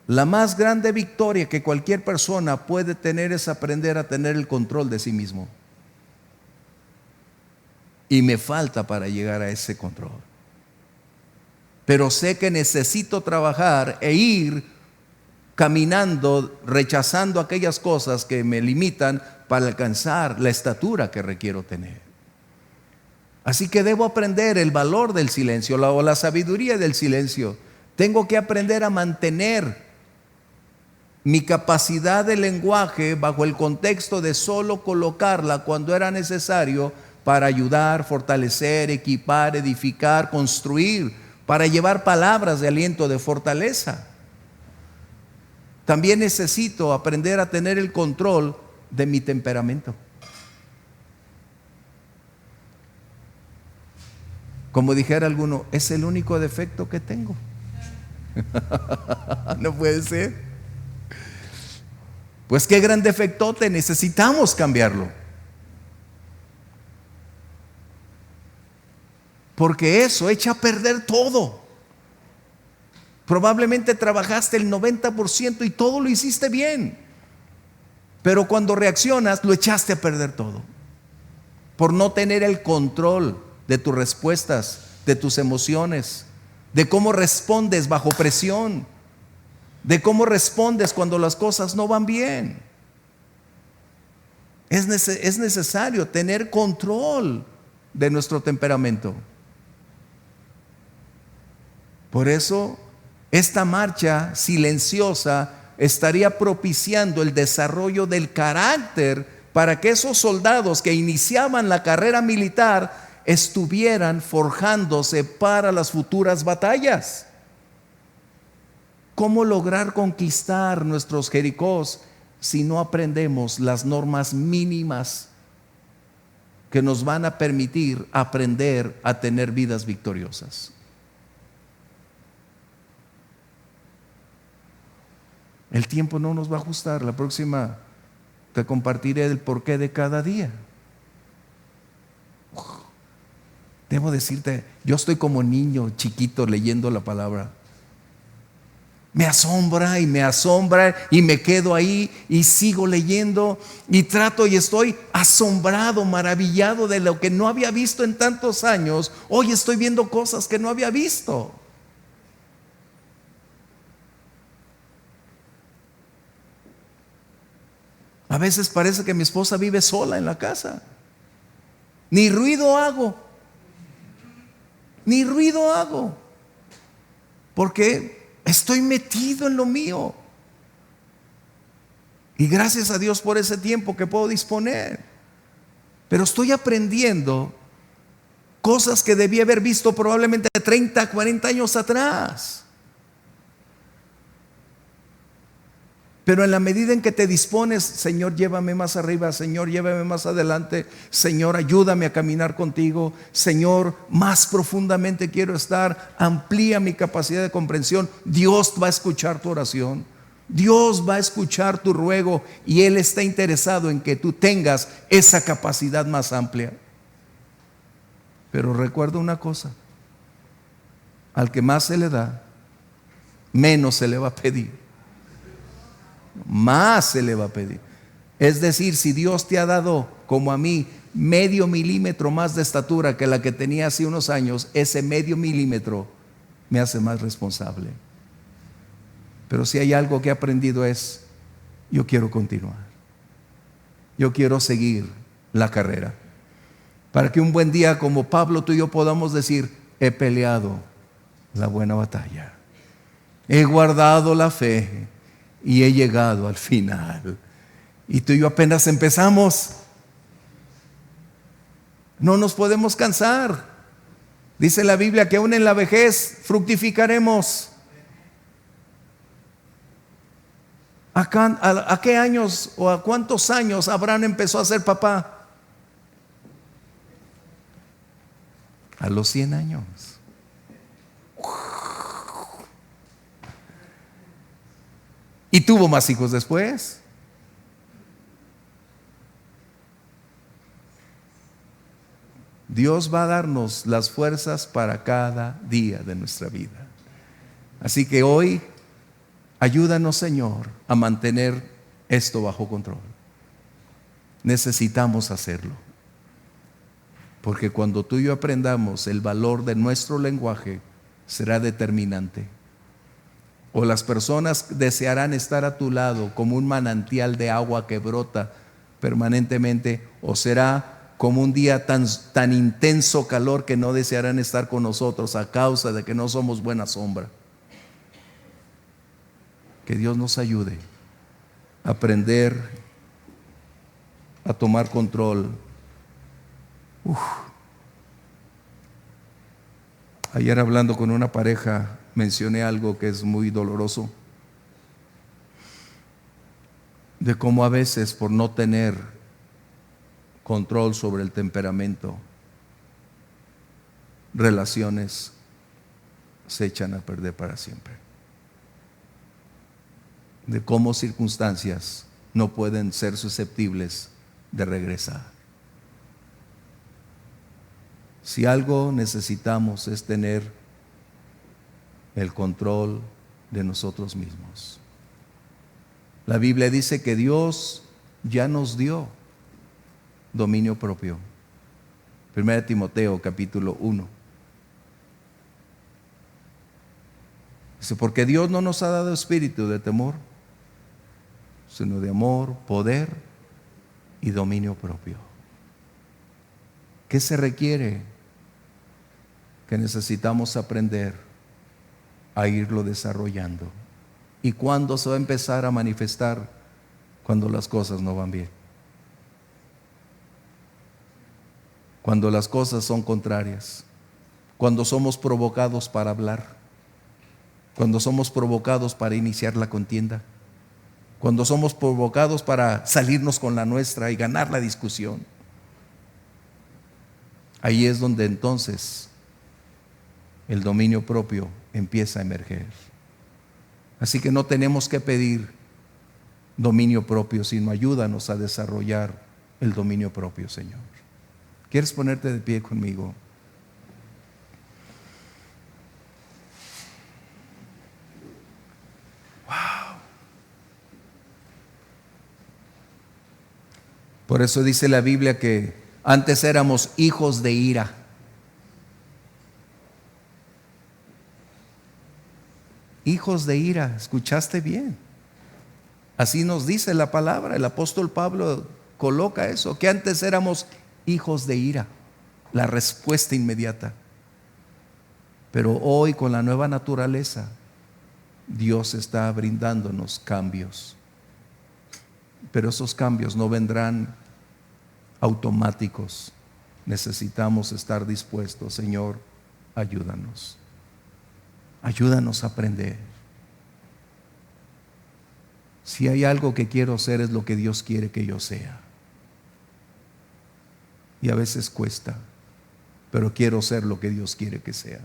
La más grande victoria que cualquier persona puede tener es aprender a tener el control de sí mismo. Y me falta para llegar a ese control. Pero sé que necesito trabajar e ir caminando, rechazando aquellas cosas que me limitan para alcanzar la estatura que requiero tener. Así que debo aprender el valor del silencio o la sabiduría del silencio. Tengo que aprender a mantener mi capacidad de lenguaje bajo el contexto de solo colocarla cuando era necesario para ayudar, fortalecer, equipar, edificar, construir, para llevar palabras de aliento, de fortaleza. También necesito aprender a tener el control de mi temperamento. Como dijera alguno, es el único defecto que tengo. No puede ser. Pues qué gran defectote, necesitamos cambiarlo. Porque eso echa a perder todo. Probablemente trabajaste el 90% y todo lo hiciste bien. Pero cuando reaccionas, lo echaste a perder todo. Por no tener el control de tus respuestas, de tus emociones, de cómo respondes bajo presión, de cómo respondes cuando las cosas no van bien. Es necesario tener control de nuestro temperamento. Por eso, esta marcha silenciosa estaría propiciando el desarrollo del carácter para que esos soldados que iniciaban la carrera militar estuvieran forjándose para las futuras batallas. ¿Cómo lograr conquistar nuestros Jericós si no aprendemos las normas mínimas que nos van a permitir aprender a tener vidas victoriosas? El tiempo no nos va a ajustar. La próxima te compartiré el porqué de cada día. Debo decirte, yo estoy como niño chiquito leyendo la palabra. Me asombra y me quedo ahí y sigo leyendo y trato y estoy asombrado, maravillado de lo que no había visto en tantos años. Hoy estoy viendo cosas que no había visto. A veces parece que mi esposa vive sola en la casa. Ni ruido hago. Ni ruido hago. Porque estoy metido en lo mío. Y gracias a Dios por ese tiempo que puedo disponer. pero estoy aprendiendo cosas que debí haber visto probablemente 30, 40 años atrás. Pero en la medida en que te dispones, Señor, llévame más arriba, Señor, llévame más adelante, Señor, ayúdame a caminar contigo, Señor, más profundamente quiero estar, amplía mi capacidad de comprensión. Dios va a escuchar tu oración, Dios va a escuchar tu ruego, y Él está interesado en que tú tengas esa capacidad más amplia. Pero recuerda una cosa: al que más se le da, menos se le va a pedir, más se le va a pedir. Es decir, si Dios te ha dado, como a mí, medio milímetro más de estatura que la que tenía hace unos años, ese medio milímetro me hace más responsable. Pero si hay algo que he aprendido es: yo quiero continuar, yo quiero seguir la carrera, para que un buen día, como Pablo, tú y yo podamos decir: he peleado la buena batalla, he guardado la fe y he llegado al final. Y tú y yo apenas empezamos. No nos podemos cansar. Dice la Biblia que aún en la vejez fructificaremos. ¿A qué años o a cuántos años Abraham empezó a ser papá? A los 100 años. Y tuvo más hijos después. Dios va a darnos las fuerzas para cada día de nuestra vida. Así que hoy, ayúdanos, Señor, a mantener esto bajo control. Necesitamos hacerlo, porque cuando tú y yo aprendamos el valor de nuestro lenguaje, será determinante. O las personas desearán estar a tu lado como un manantial de agua que brota permanentemente, o será como un día tan intenso calor que no desearán estar con nosotros a causa de que no somos buena sombra. Que Dios nos ayude a aprender a tomar control. Ayer, hablando con una pareja, mencioné algo que es muy doloroso, de cómo a veces, por no tener control sobre el temperamento, relaciones se echan a perder para siempre. De cómo circunstancias no pueden ser susceptibles de regresar. Si algo necesitamos es tener el control de nosotros mismos. La Biblia dice que Dios ya nos dio dominio propio. 1 Timoteo capítulo 1. Dice: porque Dios no nos ha dado espíritu de temor, sino de amor, poder y dominio propio. ¿Qué se requiere? Que necesitamos aprender a irlo desarrollando. ¿Y cuándo se va a empezar a manifestar? Cuando las cosas no van bien, cuando las cosas son contrarias, cuando somos provocados para hablar, cuando somos provocados para iniciar la contienda, cuando somos provocados para salirnos con la nuestra y ganar la discusión. Ahí es donde entonces el dominio propio empieza a emerger. Así que no tenemos que pedir dominio propio, sino ayúdanos a desarrollar el dominio propio, Señor. ¿Quieres ponerte de pie conmigo? Wow. Por eso dice la Biblia que antes éramos hijos de ira. Hijos de ira, ¿escuchaste bien? Así nos dice la palabra. El apóstol Pablo coloca eso, que antes éramos hijos de ira, la respuesta inmediata. Pero hoy, con la nueva naturaleza, Dios está brindándonos cambios. Pero esos cambios no vendrán automáticos. Necesitamos estar dispuestos. Señor, ayúdanos. Ayúdanos a aprender. Si hay algo que quiero ser, es lo que Dios quiere que yo sea. Y a veces cuesta, pero quiero ser lo que Dios quiere que sea.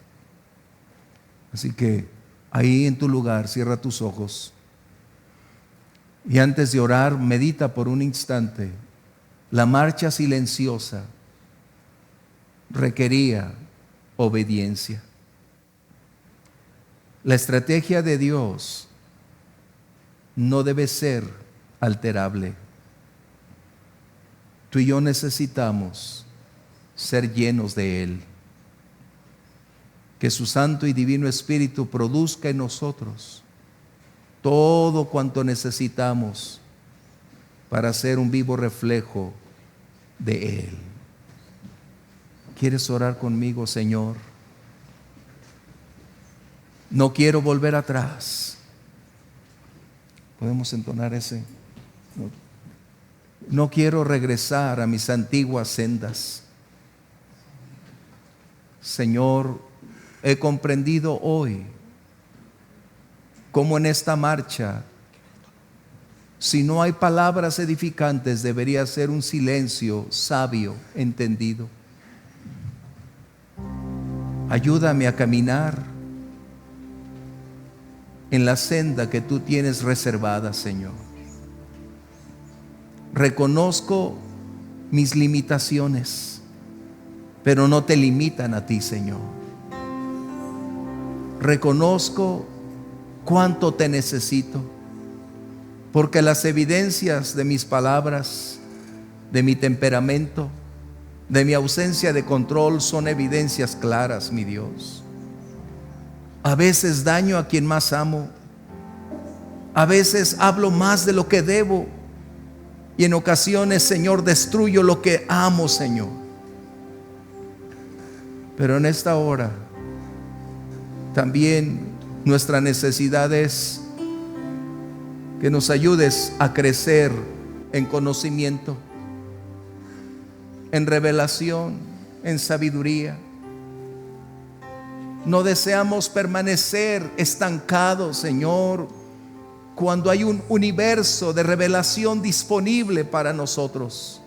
Así que ahí en tu lugar, cierra tus ojos. Y antes de orar, medita por un instante. La marcha silenciosa requería obediencia. La estrategia de Dios no debe ser alterable. Tú y yo necesitamos ser llenos de Él. Que su Santo y Divino Espíritu produzca en nosotros todo cuanto necesitamos para ser un vivo reflejo de Él. ¿Quieres orar conmigo, Señor? No quiero volver atrás. ¿Podemos entonar ese? No quiero regresar a mis antiguas sendas. Señor, he comprendido hoy cómo en esta marcha, si no hay palabras edificantes, debería ser un silencio sabio, entendido. Ayúdame a caminar en la senda que tú tienes reservada, Señor. Reconozco mis limitaciones, pero no te limitan a ti, Señor. Reconozco cuánto te necesito, porque las evidencias de mis palabras, de mi temperamento, de mi ausencia de control son evidencias claras, mi Dios. A veces daño a quien más amo, a veces hablo más de lo que debo, y en ocasiones, Señor, destruyo lo que amo, Señor. Pero en esta hora también nuestra necesidad es que nos ayudes a crecer en conocimiento, en revelación, en sabiduría. No deseamos permanecer estancados, Señor, cuando hay un universo de revelación disponible para nosotros.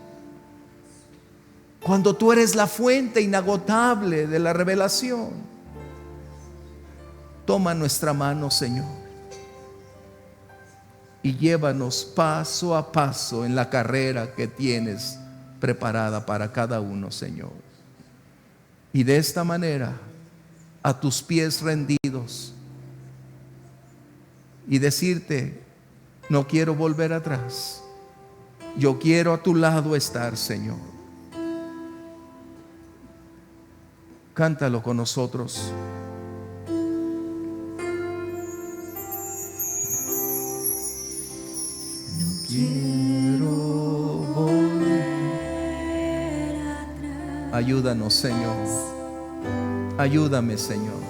Cuando tú eres la fuente inagotable de la revelación. Toma nuestra mano, Señor, y llévanos paso a paso en la carrera que tienes preparada para cada uno, Señor. Y de esta manera, a tus pies rendidos, y decirte: no quiero volver atrás, yo quiero a tu lado estar, Señor. Cántalo con nosotros. No quiero volver atrás. Ayúdanos, Señor. Ayúdame, Señor.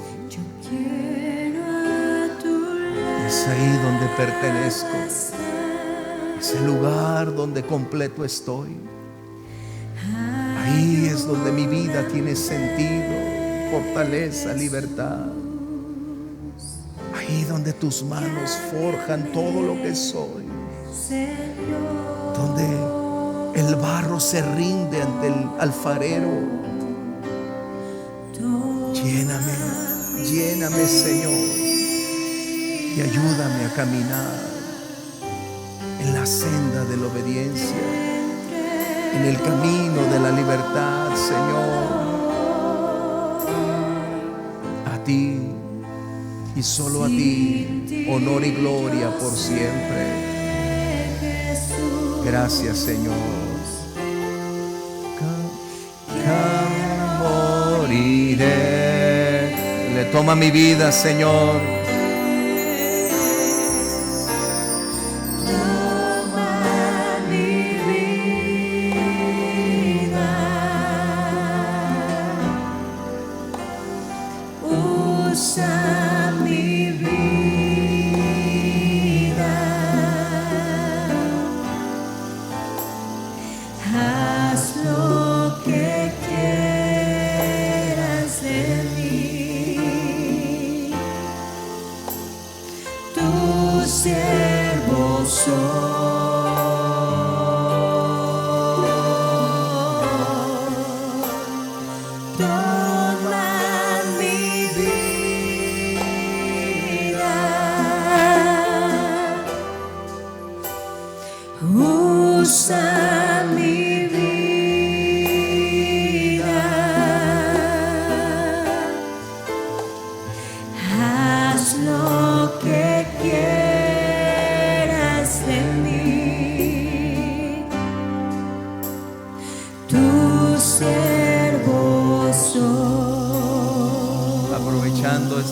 Es ahí donde pertenezco, es el lugar donde completo estoy. Ahí es donde mi vida tiene sentido, fortaleza, libertad. Ahí donde tus manos forjan todo lo que soy, donde el barro se rinde ante el alfarero. Lléname, lléname, Señor. Y ayúdame a caminar en la senda de la obediencia, en el camino de la libertad, Señor. A ti y solo a ti, honor y gloria por siempre. Gracias, Señor. Moriré. Le toma mi vida, Señor. Haz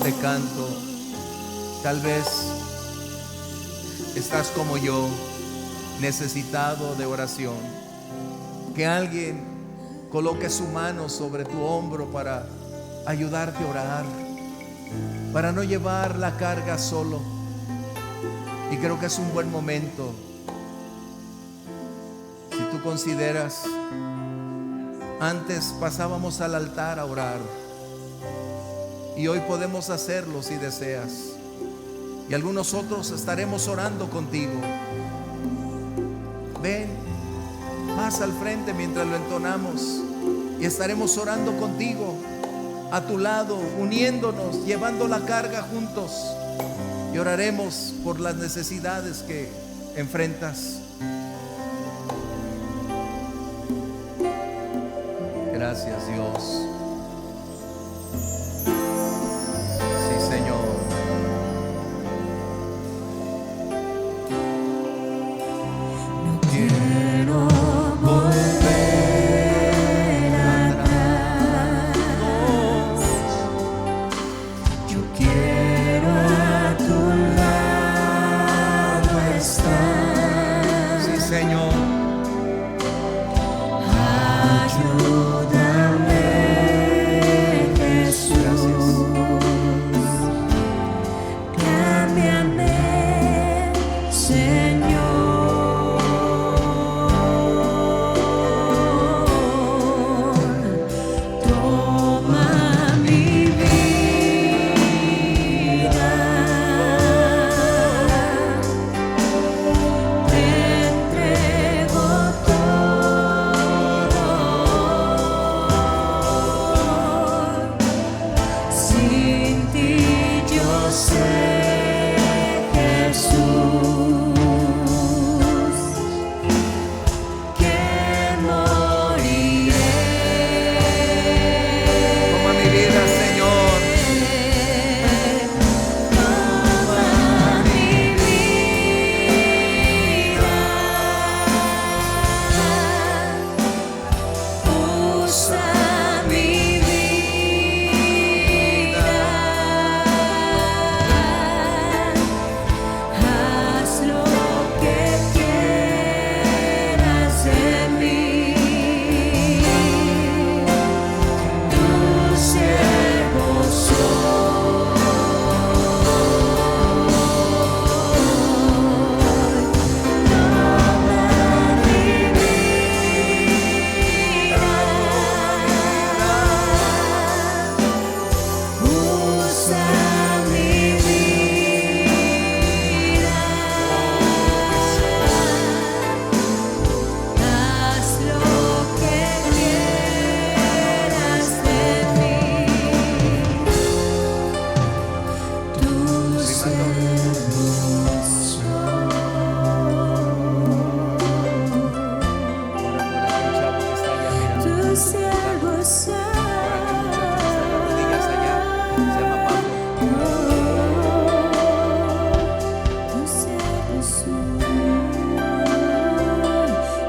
este canto, tal vez estás como yo, necesitado de oración. Que alguien coloque su mano sobre tu hombro para ayudarte a orar, para no llevar la carga solo. Y creo que es un buen momento. Si tú consideras, antes pasábamos al altar a orar, y hoy podemos hacerlo si deseas. Y algunos otros estaremos orando contigo. Ven, pasa al frente mientras lo entonamos y estaremos orando contigo, a tu lado, uniéndonos, llevando la carga juntos, y oraremos por las necesidades que enfrentas. Gracias, Dios. Sí, Señor. No quiero volver atrás. Yo quiero a tu lado estar. Sí, Señor. Ayúdame, Jesús. Cámbiame, Señor. Toma mi vida. Te entrego todo. Sin ti yo sé, Jesús, que moriré. Toma mi vida, Señor. Toma mi vida. Usa mi vida. Haz lo que quieras de mí. Tu siervo soy. Toma mi vida. Usa mi vida. Haz lo que quieras de mí. Tu siervo soy. Tu siervo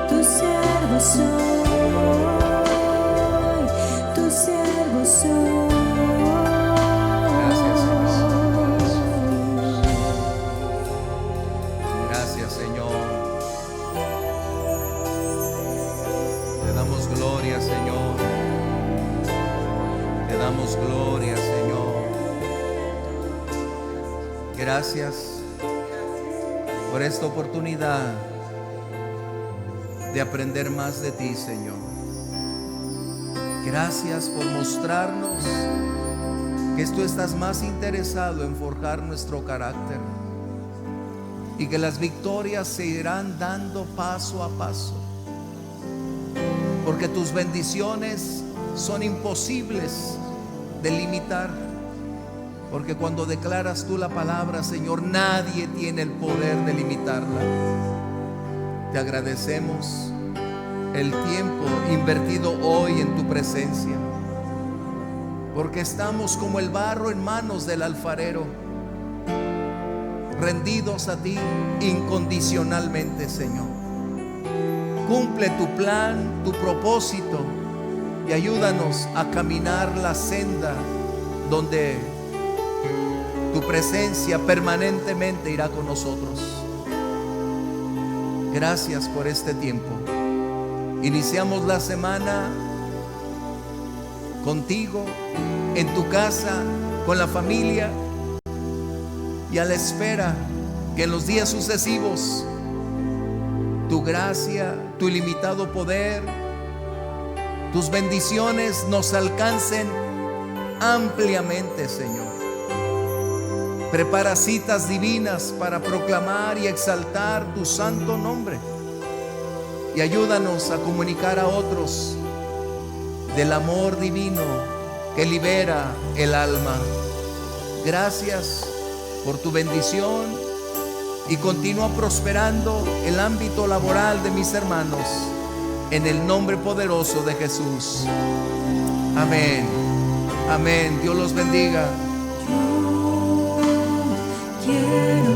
Tu siervo soy. Tu siervo soy. Gracias, Señor. Te damos gloria, Señor. Te damos gloria, Señor. Gracias por esta oportunidad de aprender más de ti, Señor. Gracias por mostrarnos que tú estás más interesado en forjar nuestro carácter, y que las victorias se irán dando paso a paso, porque tus bendiciones son imposibles de limitar, porque cuando declaras tú la palabra, Señor, nadie tiene el poder de limitarla. Te agradecemos el tiempo invertido hoy en tu presencia, porque estamos como el barro en manos del alfarero, rendidos a ti incondicionalmente, Señor. Cumple tu plan, tu propósito, y ayúdanos a caminar la senda donde tu presencia permanentemente irá con nosotros. Gracias por este tiempo. Iniciamos la semana contigo, en tu casa, con la familia, y a la espera que en los días sucesivos tu gracia, tu ilimitado poder, tus bendiciones nos alcancen ampliamente, Señor. Prepara citas divinas para proclamar y exaltar tu santo nombre, y ayúdanos a comunicar a otros del amor divino que libera el alma. Gracias por tu bendición, y continúa prosperando el ámbito laboral de mis hermanos, en el nombre poderoso de Jesús. Amén. Amén. Dios los bendiga. Quiero